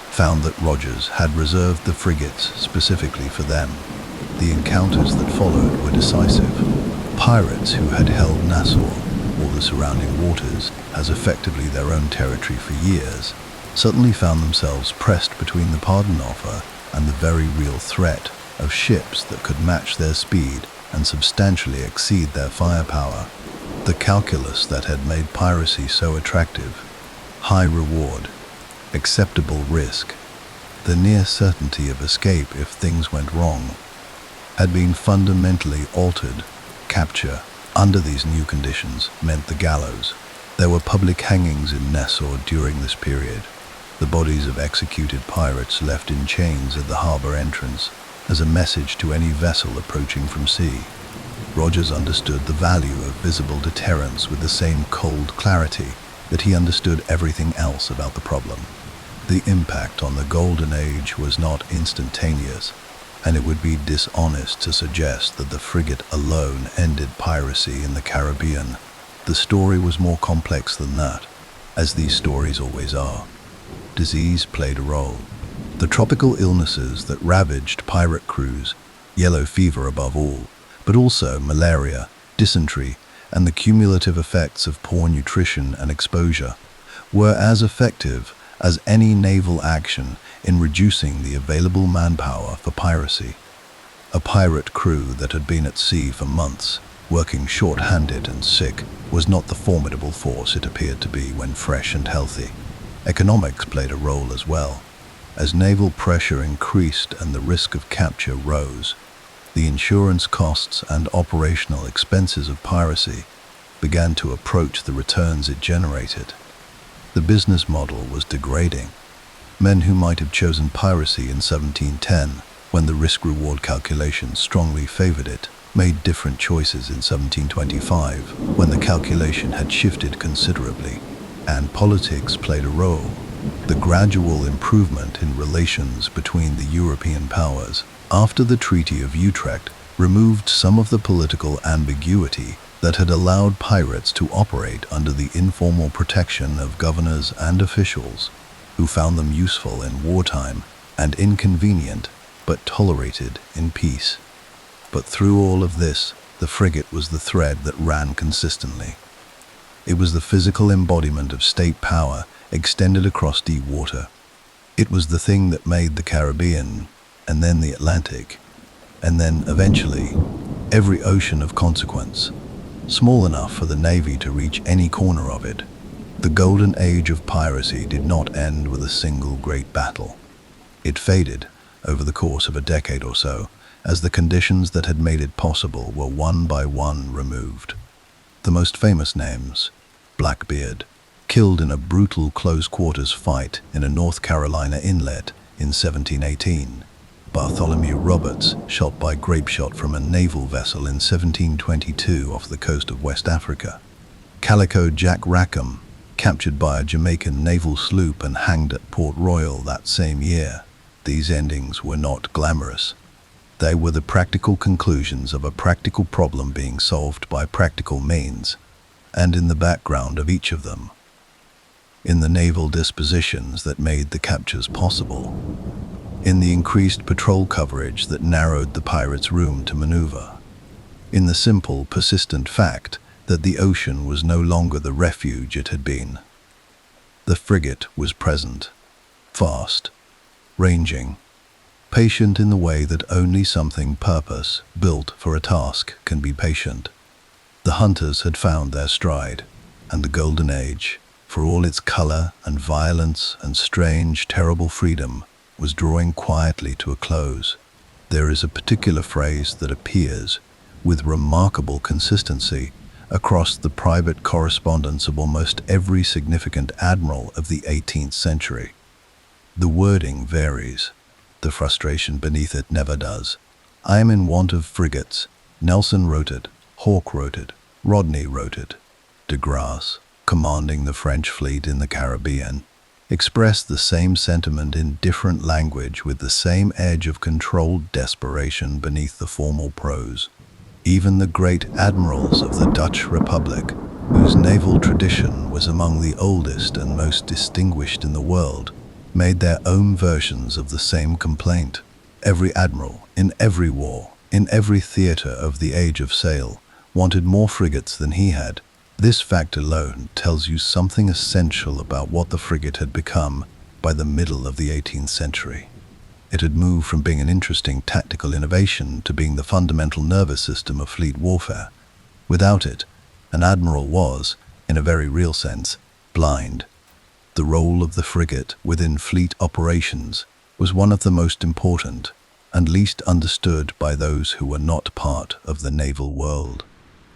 found that Rogers had reserved the frigates specifically for them. The encounters that followed were decisive. Pirates who had held Nassau, or the surrounding waters, as effectively their own territory for years, suddenly found themselves pressed between the pardon offer and the very real threat of ships that could match their speed and substantially exceed their firepower. The calculus that had made piracy so attractive, high reward, acceptable risk, the near certainty of escape if things went wrong, had been fundamentally altered. Capture, under these new conditions, meant the gallows. There were public hangings in Nassau during this period, the bodies of executed pirates left in chains at the harbor entrance as a message to any vessel approaching from sea. Rogers understood the value of visible deterrence with the same cold clarity that he understood everything else about the problem. The impact on the Golden Age was not instantaneous, and it would be dishonest to suggest that the frigate alone ended piracy in the Caribbean. The story was more complex than that, as these stories always are. Disease played a role. The tropical illnesses that ravaged pirate crews, yellow fever above all, but also malaria, dysentery, and the cumulative effects of poor nutrition and exposure, were as effective as any naval action in reducing the available manpower for piracy. A pirate crew that had been at sea for months, working short-handed and sick, was not the formidable force it appeared to be when fresh and healthy. Economics played a role as well. As naval pressure increased and the risk of capture rose, the insurance costs and operational expenses of piracy began to approach the returns it generated. The business model was degrading. Men who might have chosen piracy in 1710, when the risk-reward calculation strongly favored it, made different choices in 1725, when the calculation had shifted considerably, and politics played a role. The gradual improvement in relations between the European powers after the Treaty of Utrecht removed some of the political ambiguity that had allowed pirates to operate under the informal protection of governors and officials, who found them useful in wartime and inconvenient but tolerated in peace. But through all of this, the frigate was the thread that ran consistently. It was the physical embodiment of state power extended across deep water. It was the thing that made the Caribbean, and then the Atlantic, and then, eventually, every ocean of consequence, small enough for the Navy to reach any corner of it. The golden age of piracy did not end with a single great battle. It faded over the course of a decade or so, as the conditions that had made it possible were one by one removed. The most famous names: Blackbeard, killed in a brutal close-quarters fight in a North Carolina inlet in 1718. Bartholomew Roberts, shot by grapeshot from a naval vessel in 1722 off the coast of West Africa. Calico Jack Rackham, captured by a Jamaican naval sloop and hanged at Port Royal that same year. These endings were not glamorous. They were the practical conclusions of a practical problem being solved by practical means, and in the background of each of them, in the naval dispositions that made the captures possible, in the increased patrol coverage that narrowed the pirates' room to maneuver, in the simple, persistent fact that the ocean was no longer the refuge it had been. The frigate was present, fast, ranging, patient in the way that only something purpose-built for a task can be patient. The hunters had found their stride, and the golden age, for all its color and violence and strange, terrible freedom, was drawing quietly to a close. There is a particular phrase that appears, with remarkable consistency, across the private correspondence of almost every significant admiral of the 18th century. The wording varies. The frustration beneath it never does. "I am in want of frigates." Nelson wrote it, Hawke wrote it, Rodney wrote it. De Grasse, commanding the French fleet in the Caribbean, expressed the same sentiment in different language with the same edge of controlled desperation beneath the formal prose. Even the great admirals of the Dutch Republic, whose naval tradition was among the oldest and most distinguished in the world, made their own versions of the same complaint. Every admiral, in every war, in every theater of the age of sail, wanted more frigates than he had. This fact alone tells you something essential about what the frigate had become by the middle of the 18th century. It had moved from being an interesting tactical innovation to being the fundamental nervous system of fleet warfare. Without it, an admiral was, in a very real sense, blind. The role of the frigate within fleet operations was one of the most important and least understood by those who were not part of the naval world.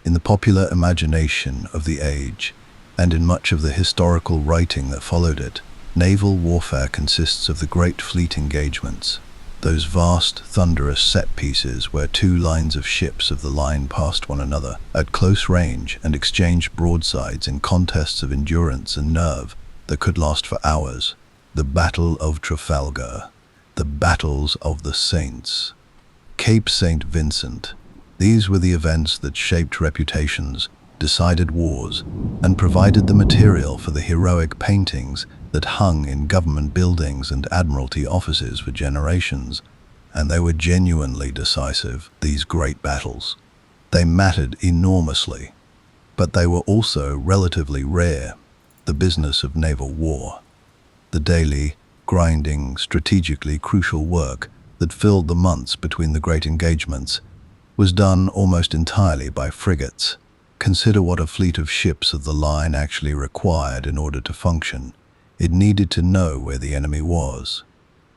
In the popular imagination of the age, and in much of the historical writing that followed it, naval warfare consists of the great fleet engagements, those vast, thunderous set pieces where two lines of ships of the line passed one another at close range and exchanged broadsides in contests of endurance and nerve that could last for hours. The Battle of Trafalgar, the Battles of the Saints, Cape St. Vincent. These were the events that shaped reputations, decided wars, and provided the material for the heroic paintings that hung in government buildings and admiralty offices for generations. And they were genuinely decisive, these great battles. They mattered enormously, but they were also relatively rare. The business of naval war, the daily, grinding, strategically crucial work that filled the months between the great engagements was done almost entirely by frigates. Consider what a fleet of ships of the line actually required in order to function. It needed to know where the enemy was,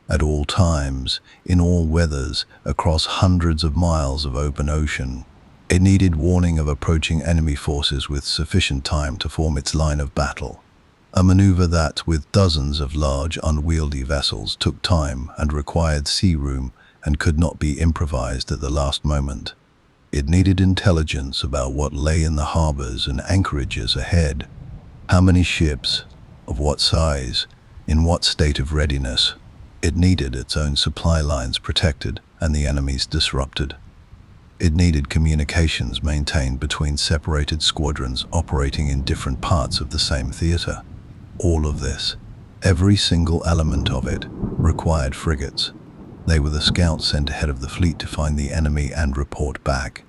at all times, in all weathers, across hundreds of miles of open ocean. It needed warning of approaching enemy forces with sufficient time to form its line of battle. A maneuver that, with dozens of large, unwieldy vessels, took time and required sea room and could not be improvised at the last moment. It needed intelligence about what lay in the harbors and anchorages ahead. How many ships, of what size, in what state of readiness. It needed its own supply lines protected and the enemy's disrupted. It needed communications maintained between separated squadrons operating in different parts of the same theater. All of this, every single element of it, required frigates. They were the scouts sent ahead of the fleet to find the enemy and report back.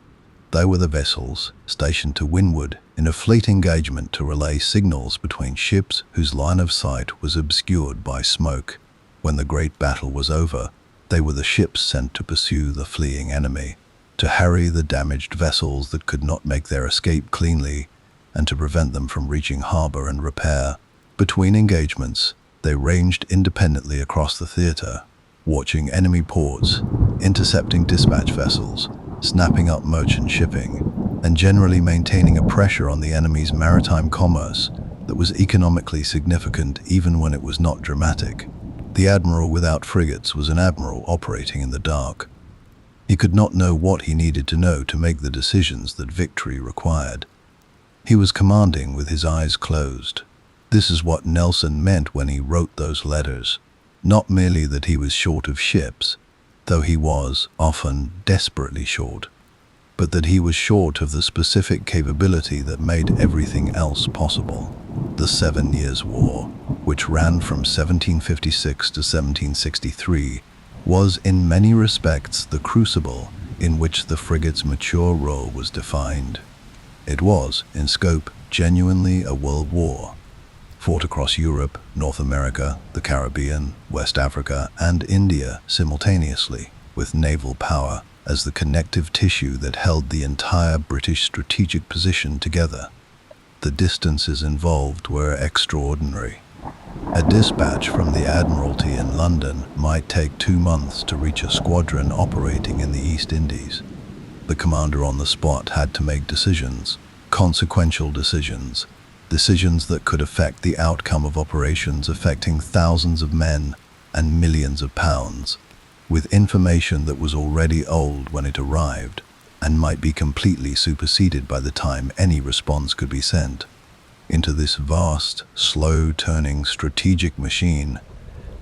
They were the vessels stationed to windward in a fleet engagement to relay signals between ships whose line of sight was obscured by smoke. When the great battle was over, they were the ships sent to pursue the fleeing enemy, to harry the damaged vessels that could not make their escape cleanly, and to prevent them from reaching harbor and repair. Between engagements, they ranged independently across the theater, watching enemy ports, intercepting dispatch vessels, snapping up merchant shipping, and generally maintaining a pressure on the enemy's maritime commerce that was economically significant even when it was not dramatic. The admiral without frigates was an admiral operating in the dark. He could not know what he needed to know to make the decisions that victory required. He was commanding with his eyes closed. This is what Nelson meant when he wrote those letters. Not merely that he was short of ships, though he was often desperately short, but that he was short of the specific capability that made everything else possible. The 7 Years' War, which ran from 1756 to 1763, was in many respects the crucible in which the frigate's mature role was defined. It was, in scope, genuinely a world war, fought across Europe, North America, the Caribbean, West Africa, and India simultaneously, with naval power as the connective tissue that held the entire British strategic position together. The distances involved were extraordinary. A dispatch from the Admiralty in London might take 2 months to reach a squadron operating in the East Indies. The commander on the spot had to make decisions, consequential decisions, decisions that could affect the outcome of operations affecting thousands of men and millions of pounds, with information that was already old when it arrived and might be completely superseded by the time any response could be sent. Into this vast, slow-turning strategic machine,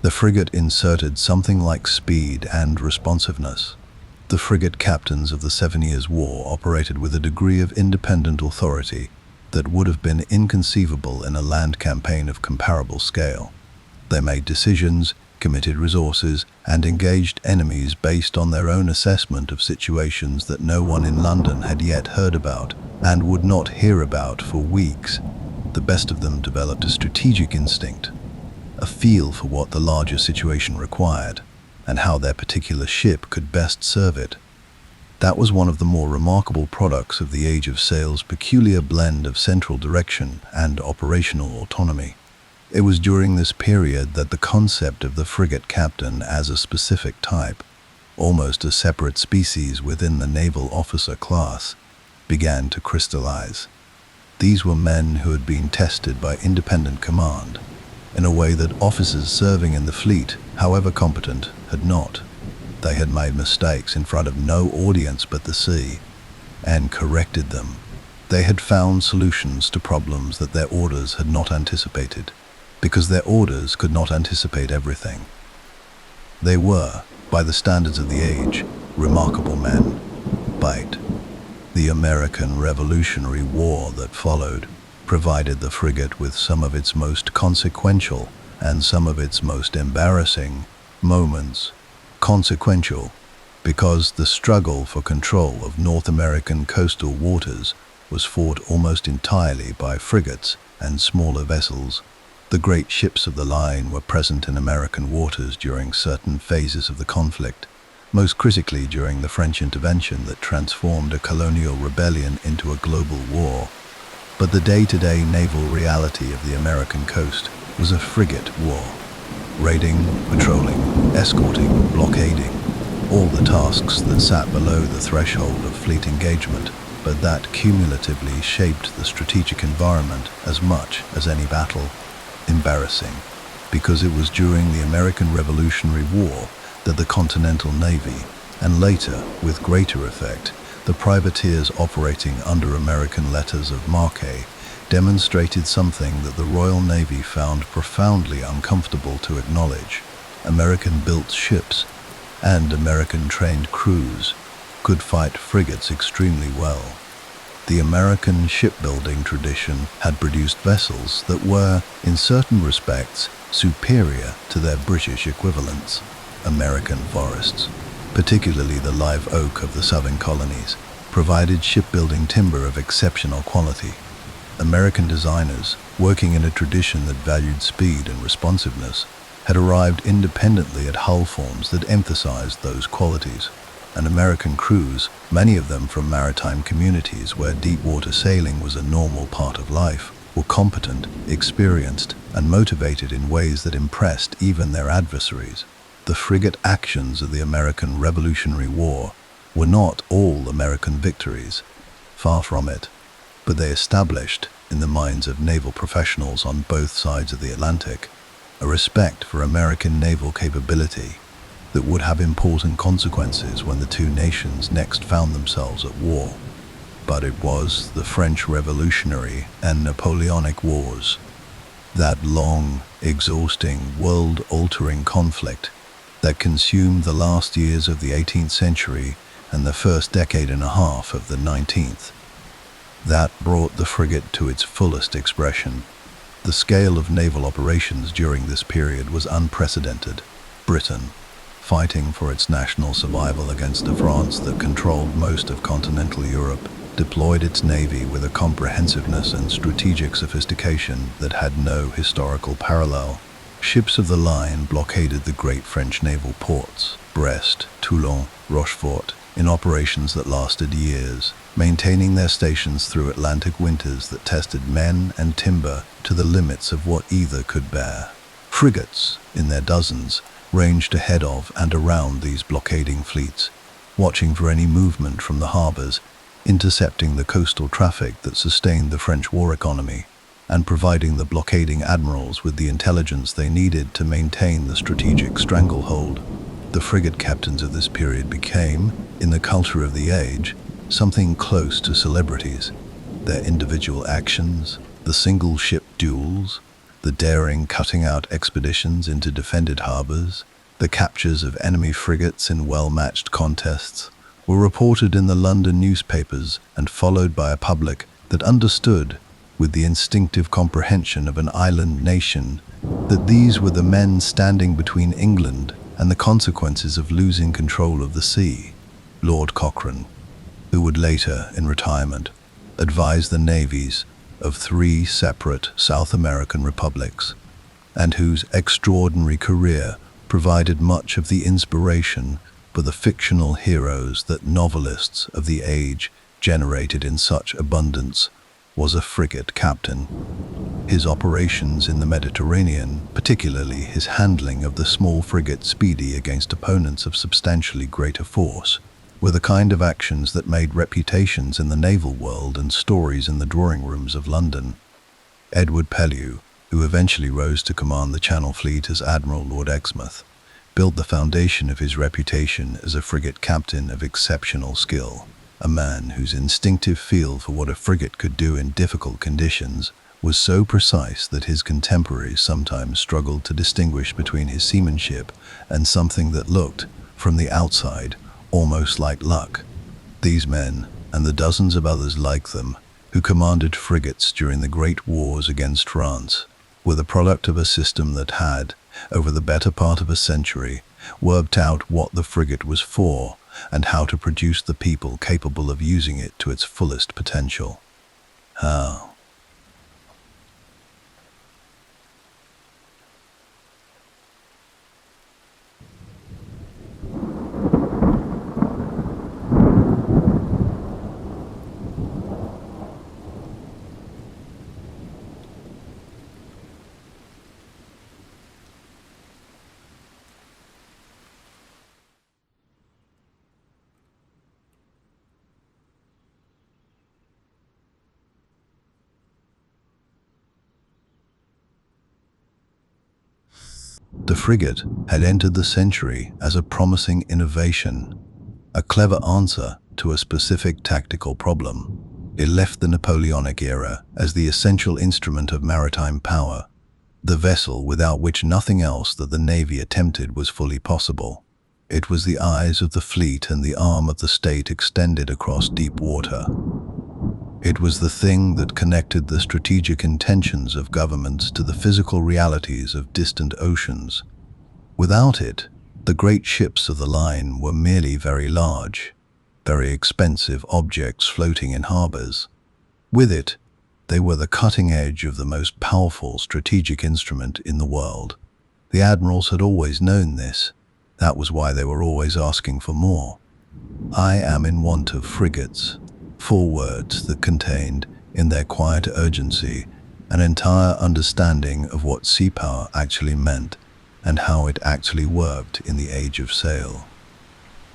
the frigate inserted something like speed and responsiveness. The frigate captains of the 7 Years' War operated with a degree of independent authority that would have been inconceivable in a land campaign of comparable scale. They made decisions, committed resources, and engaged enemies based on their own assessment of situations that no one in London had yet heard about and would not hear about for weeks. The best of them developed a strategic instinct, a feel for what the larger situation required, and how their particular ship could best serve it. That was one of the more remarkable products of the Age of Sail's peculiar blend of central direction and operational autonomy. It was during this period that the concept of the frigate captain as a specific type, almost a separate species within the naval officer class, began to crystallize. These were men who had been tested by independent command, in a way that officers serving in the fleet, however competent, had not. They had made mistakes in front of no audience but the sea, and corrected them. They had found solutions to problems that their orders had not anticipated, because their orders could not anticipate everything. They were, by the standards of the age, remarkable men. But the American Revolutionary War that followed provided the frigate with some of its most consequential and some of its most embarrassing moments. Consequential, because the struggle for control of North American coastal waters was fought almost entirely by frigates and smaller vessels. The great ships of the line were present in American waters during certain phases of the conflict, most critically during the French intervention that transformed a colonial rebellion into a global war. But the day-to-day naval reality of the American coast was a frigate war. Raiding, patrolling, escorting, blockading, all the tasks that sat below the threshold of fleet engagement, but that cumulatively shaped the strategic environment as much as any battle. Embarrassing, because it was during the American Revolutionary War that the Continental Navy, and later, with greater effect, the privateers operating under American letters of marque, demonstrated something that the Royal Navy found profoundly uncomfortable to acknowledge. American-built ships and American-trained crews could fight frigates extremely well. The American shipbuilding tradition had produced vessels that were, in certain respects, superior to their British equivalents. American forests, particularly the live oak of the southern colonies, provided shipbuilding timber of exceptional quality. American designers, working in a tradition that valued speed and responsiveness, had arrived independently at hull forms that emphasized those qualities. And American crews, many of them from maritime communities where deep-water sailing was a normal part of life, were competent, experienced, and motivated in ways that impressed even their adversaries. The frigate actions of the American Revolutionary War were not all American victories, far from it, but they established, in the minds of naval professionals on both sides of the Atlantic, a respect for American naval capability that would have important consequences when the two nations next found themselves at war. But it was the French Revolutionary and Napoleonic Wars, that long, exhausting, world-altering conflict that consumed the last years of the 18th century and the first decade and a half of the 19th. That brought the frigate to its fullest expression. The scale of naval operations during this period was unprecedented. Britain, fighting for its national survival against a France that controlled most of continental Europe, deployed its navy with a comprehensiveness and strategic sophistication that had no historical parallel. Ships of the line blockaded the great French naval ports, Brest, Toulon, Rochefort, in operations that lasted years, maintaining their stations through Atlantic winters that tested men and timber to the limits of what either could bear. Frigates, in their dozens, ranged ahead of and around these blockading fleets, watching for any movement from the harbors, intercepting the coastal traffic that sustained the French war economy, and providing the blockading admirals with the intelligence they needed to maintain the strategic stranglehold. The frigate captains of this period became, in the culture of the age, something close to celebrities. Their individual actions, the single-ship duels, the daring cutting-out expeditions into defended harbors, the captures of enemy frigates in well-matched contests, were reported in the London newspapers and followed by a public that understood, with the instinctive comprehension of an island nation, that these were the men standing between England and the consequences of losing control of the sea. Lord Cochrane, who would later, in retirement, advise the navies of 3 separate South American republics, and whose extraordinary career provided much of the inspiration for the fictional heroes that novelists of the age generated in such abundance, was a frigate captain. His operations in the Mediterranean, particularly his handling of the small frigate Speedy against opponents of substantially greater force, were the kind of actions that made reputations in the naval world and stories in the drawing rooms of London. Edward Pellew, who eventually rose to command the Channel Fleet as Admiral Lord Exmouth, built the foundation of his reputation as a frigate captain of exceptional skill, a man whose instinctive feel for what a frigate could do in difficult conditions was so precise that his contemporaries sometimes struggled to distinguish between his seamanship and something that looked, from the outside, almost like luck. These men, and the dozens of others like them, who commanded frigates during the great wars against France, were the product of a system that had, over the better part of a century, worked out what the frigate was for and how to produce the people capable of using it to its fullest potential. How? The frigate had entered the century as a promising innovation, a clever answer to a specific tactical problem. It left the Napoleonic era as the essential instrument of maritime power, the vessel without which nothing else that the Navy attempted was fully possible. It was the eyes of the fleet and the arm of the state extended across deep water. It was the thing that connected the strategic intentions of governments to the physical realities of distant oceans. Without it, the great ships of the line were merely very large, very expensive objects floating in harbors. With it, they were the cutting edge of the most powerful strategic instrument in the world. The admirals had always known this. That was why they were always asking for more. "I am in want of frigates." 4 words that contained, in their quiet urgency, an entire understanding of what sea power actually meant and how it actually worked in the age of sail.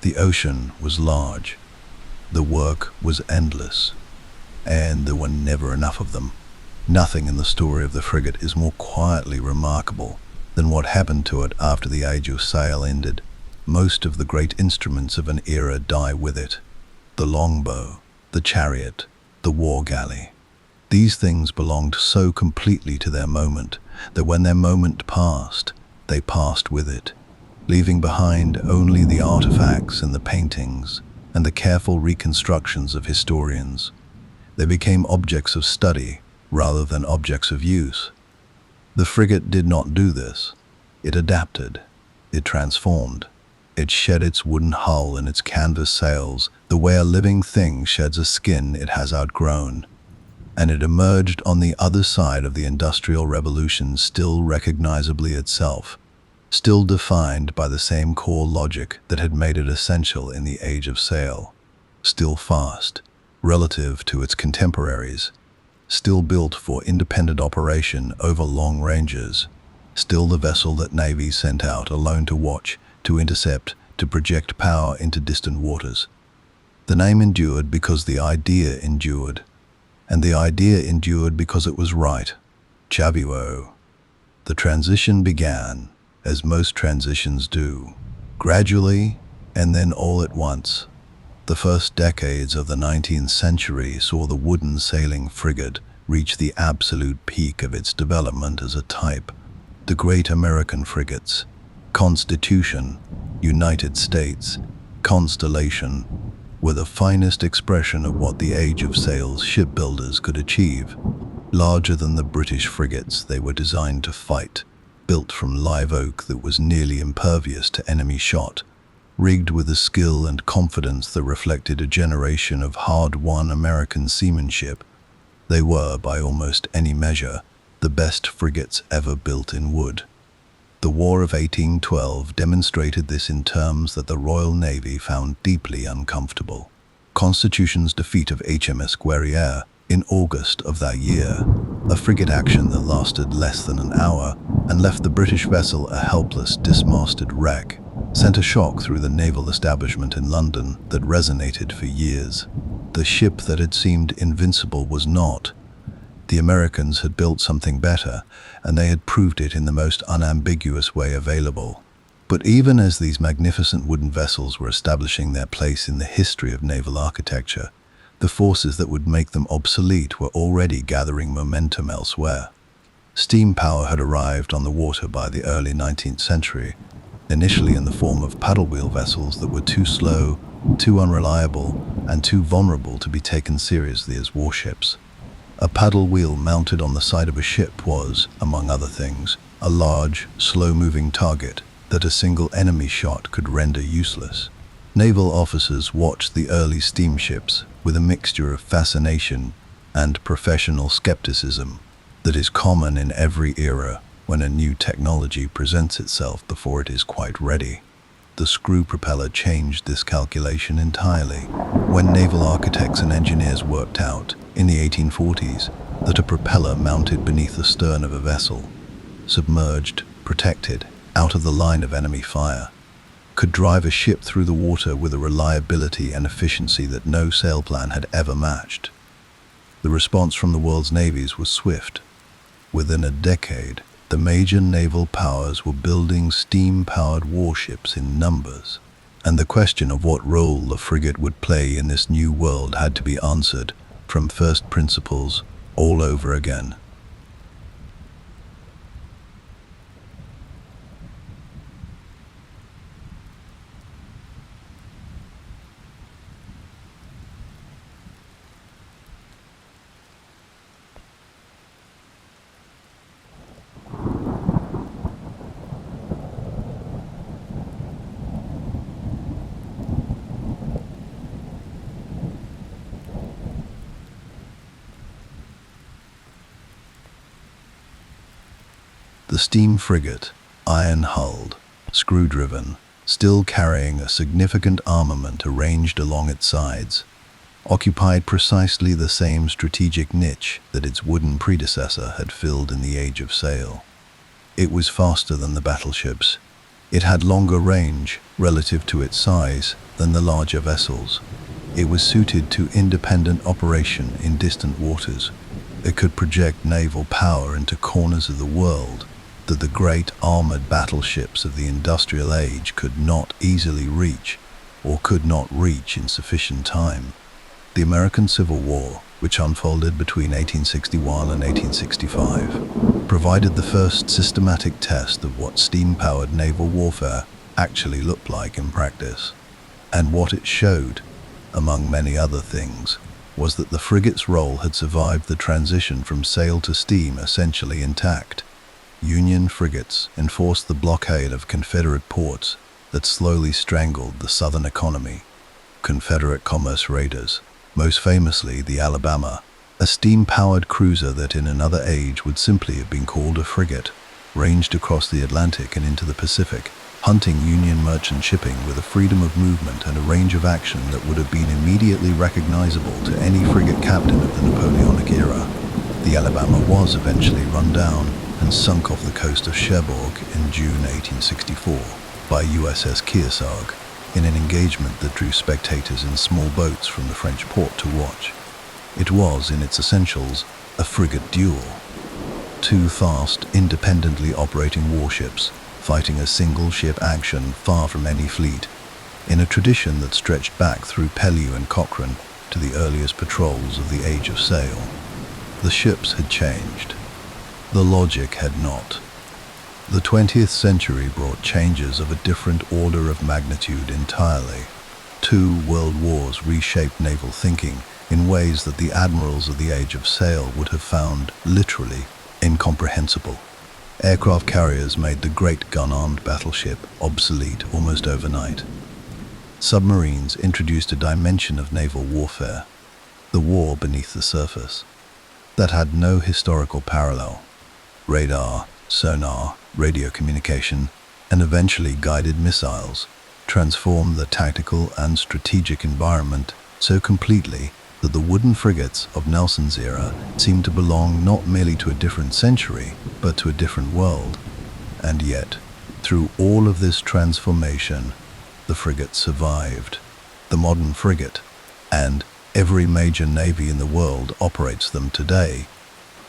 The ocean was large. The work was endless. And there were never enough of them. Nothing in the story of the frigate is more quietly remarkable than what happened to it after the age of sail ended. Most of the great instruments of an era die with it. The longbow, the chariot, the war galley. These things belonged so completely to their moment that when their moment passed, they passed with it, leaving behind only the artifacts and the paintings and the careful reconstructions of historians. They became objects of study rather than objects of use. The frigate did not do this. It adapted. It transformed. It shed its wooden hull and its canvas sails the way a living thing sheds a skin it has outgrown. And it emerged on the other side of the Industrial Revolution still recognizably itself, still defined by the same core logic that had made it essential in the age of sail, still fast relative to its contemporaries, still built for independent operation over long ranges, still the vessel that navies sent out alone to watch, to intercept, to project power into distant waters. The name endured because the idea endured, and the idea endured because it was right. Chavio. The transition began, as most transitions do, gradually and then all at once. The first decades of the 19th century saw the wooden sailing frigate reach the absolute peak of its development as a type. The great American frigates, Constitution, United States, Constellation, were the finest expression of what the age of sail's shipbuilders could achieve. Larger than the British frigates, they were designed to fight, built from live oak that was nearly impervious to enemy shot, rigged with a skill and confidence that reflected a generation of hard-won American seamanship. They were, by almost any measure, the best frigates ever built in wood. The War of 1812 demonstrated this in terms that the Royal Navy found deeply uncomfortable. Constitution's defeat of HMS Guerriere in August of that year, a frigate action that lasted less than an hour and left the British vessel a helpless, dismasted wreck, sent a shock through the naval establishment in London that resonated for years. The ship that had seemed invincible was not. The Americans had built something better, and they had proved it in the most unambiguous way available. But even as these magnificent wooden vessels were establishing their place in the history of naval architecture, the forces that would make them obsolete were already gathering momentum elsewhere. Steam power had arrived on the water by the early 19th century, initially in the form of paddle-wheel vessels that were too slow, too unreliable, and too vulnerable to be taken seriously as warships. A paddle wheel mounted on the side of a ship was, among other things, a large, slow-moving target that a single enemy shot could render useless. Naval officers watched the early steamships with a mixture of fascination and professional skepticism that is common in every era when a new technology presents itself before it is quite ready. The screw propeller changed this calculation entirely when naval architects and engineers worked out, in the 1840s, that a propeller mounted beneath the stern of a vessel, submerged, protected, out of the line of enemy fire, could drive a ship through the water with a reliability and efficiency that no sailplan had ever matched. The response from the world's navies was swift. Within a decade, The major naval powers were building steam-powered warships in numbers, and the question of what role the frigate would play in this new world had to be answered from first principles all over again. The steam frigate, iron-hulled, screw-driven, still carrying a significant armament arranged along its sides, occupied precisely the same strategic niche that its wooden predecessor had filled in the Age of Sail. It was faster than the battleships. It had longer range, relative to its size, than the larger vessels. It was suited to independent operation in distant waters. It could project naval power into corners of the world that the great armored battleships of the industrial age could not easily reach, or could not reach in sufficient time. The American Civil War, which unfolded between 1861 and 1865, provided the first systematic test of what steam-powered naval warfare actually looked like in practice. And what it showed, among many other things, was that the frigate's role had survived the transition from sail to steam essentially intact. Union frigates enforced the blockade of Confederate ports that slowly strangled the Southern economy. Confederate commerce raiders, most famously the Alabama, a steam-powered cruiser that in another age would simply have been called a frigate, ranged across the Atlantic and into the Pacific, hunting Union merchant shipping with a freedom of movement and a range of action that would have been immediately recognizable to any frigate captain of the Napoleonic era. The Alabama was eventually run down and sunk off the coast of Cherbourg in June 1864 by USS Kearsarge in an engagement that drew spectators in small boats from the French port to watch. It was, in its essentials, a frigate duel. Two fast, independently operating warships fighting a single-ship action far from any fleet, in a tradition that stretched back through Pellew and Cochrane to the earliest patrols of the Age of Sail. The ships had changed. The logic had not. The 20th century brought changes of a different order of magnitude entirely. Two world wars reshaped naval thinking in ways that the admirals of the Age of Sail would have found, literally, incomprehensible. Aircraft carriers made the great gun-armed battleship obsolete almost overnight. Submarines introduced a dimension of naval warfare, the war beneath the surface, that had no historical parallel. Radar, sonar, radio communication, and eventually guided missiles transformed the tactical and strategic environment so completely that the wooden frigates of Nelson's era seemed to belong not merely to a different century, but to a different world. And yet, through all of this transformation, the frigate survived. The modern frigate, and every major navy in the world operates them today,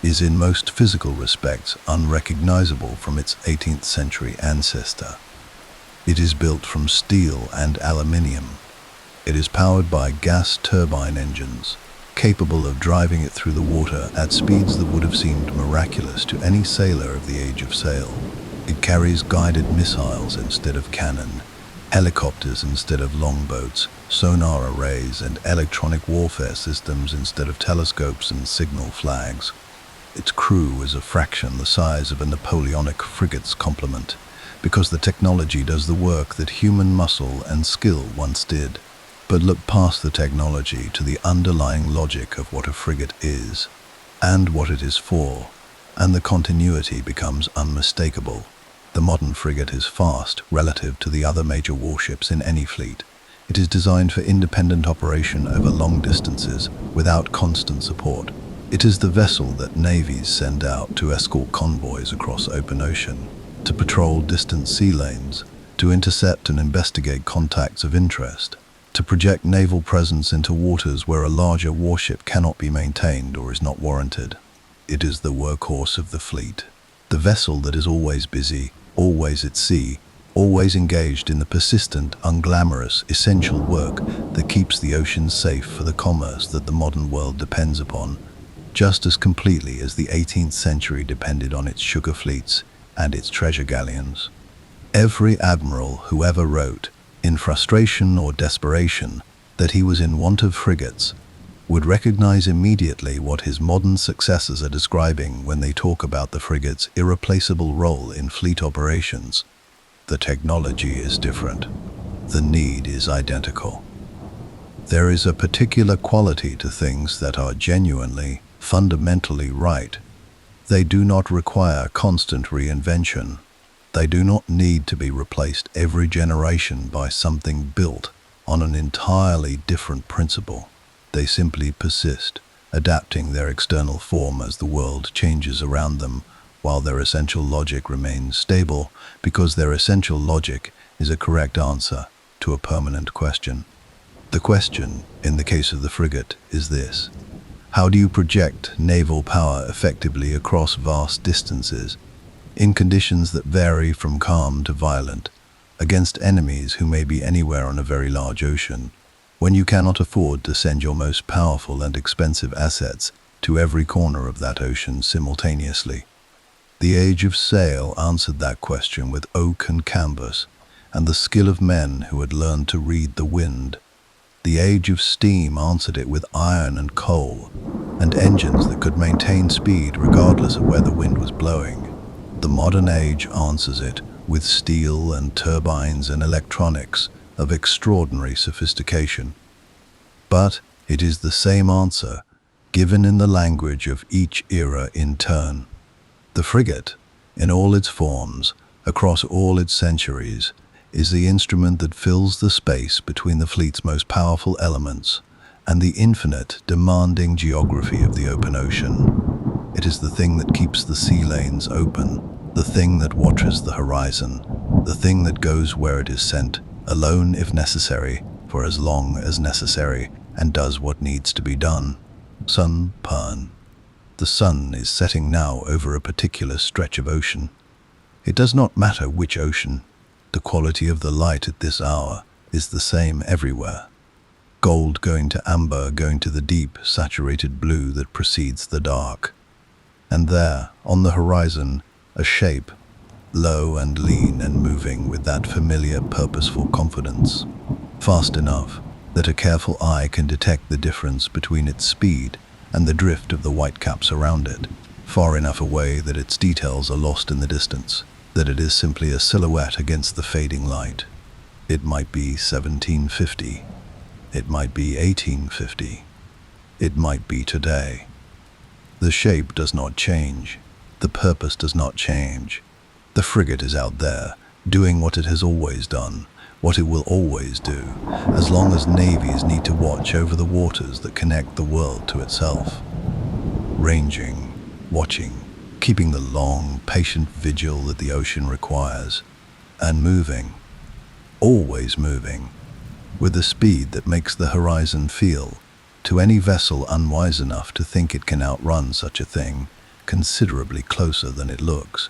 is in most physical respects unrecognizable from its 18th century ancestor. It is built from steel and aluminium. It is powered by gas turbine engines, capable of driving it through the water at speeds that would have seemed miraculous to any sailor of the Age of Sail. It carries guided missiles instead of cannon, helicopters instead of longboats, sonar arrays and electronic warfare systems instead of telescopes and signal flags. Its crew is a fraction the size of a Napoleonic frigate's complement, because the technology does the work that human muscle and skill once did. But look past the technology to the underlying logic of what a frigate is, and what it is for, and the continuity becomes unmistakable. The modern frigate is fast relative to the other major warships in any fleet. It is designed for independent operation over long distances without constant support. It is the vessel that navies send out to escort convoys across open ocean, to patrol distant sea lanes, to intercept and investigate contacts of interest, to project naval presence into waters where a larger warship cannot be maintained or is not warranted. It is the workhorse of the fleet. The vessel that is always busy, always at sea, always engaged in the persistent, unglamorous, essential work that keeps the oceans safe for the commerce that the modern world depends upon, just as completely as the 18th century depended on its sugar fleets and its treasure galleons. Every admiral who ever wrote, in frustration or desperation, that he was in want of frigates, would recognize immediately what his modern successors are describing when they talk about the frigate's irreplaceable role in fleet operations. The technology is different. The need is identical. There is a particular quality to things that are genuinely, fundamentally right. They do not require constant reinvention. They do not need to be replaced every generation by something built on an entirely different principle. They simply persist, adapting their external form as the world changes around them, while their essential logic remains stable, because their essential logic is a correct answer to a permanent question. The question, in the case of the frigate, is this: how do you project naval power effectively across vast distances, in conditions that vary from calm to violent, against enemies who may be anywhere on a very large ocean, when you cannot afford to send your most powerful and expensive assets to every corner of that ocean simultaneously? The age of sail answered that question with oak and canvas, and the skill of men who had learned to read the wind. The age of steam answered it with iron and coal, and engines that could maintain speed regardless of where the wind was blowing. The modern age answers it with steel and turbines and electronics of extraordinary sophistication. But it is the same answer, given in the language of each era in turn. The frigate, in all its forms, across all its centuries, is the instrument that fills the space between the fleet's most powerful elements and the infinite, demanding geography of the open ocean. It is the thing that keeps the sea lanes open, the thing that watches the horizon, the thing that goes where it is sent, alone if necessary, for as long as necessary, and does what needs to be done. Sun Pan. The sun is setting now over a particular stretch of ocean. It does not matter which ocean. The quality of the light at this hour is the same everywhere. Gold going to amber, going to the deep, saturated blue that precedes the dark. And there, on the horizon, a shape, low and lean and moving with that familiar, purposeful confidence, fast enough that a careful eye can detect the difference between its speed and the drift of the whitecaps around it, far enough away that its details are lost in the distance, that it is simply a silhouette against the fading light. It might be 1750. It might be 1850. It might be today. The shape does not change. The purpose does not change. The frigate is out there, doing what it has always done, what it will always do, as long as navies need to watch over the waters that connect the world to itself. Ranging, watching, keeping the long, patient vigil that the ocean requires, and moving, always moving, with a speed that makes the horizon feel, to any vessel unwise enough to think it can outrun such a thing, considerably closer than it looks.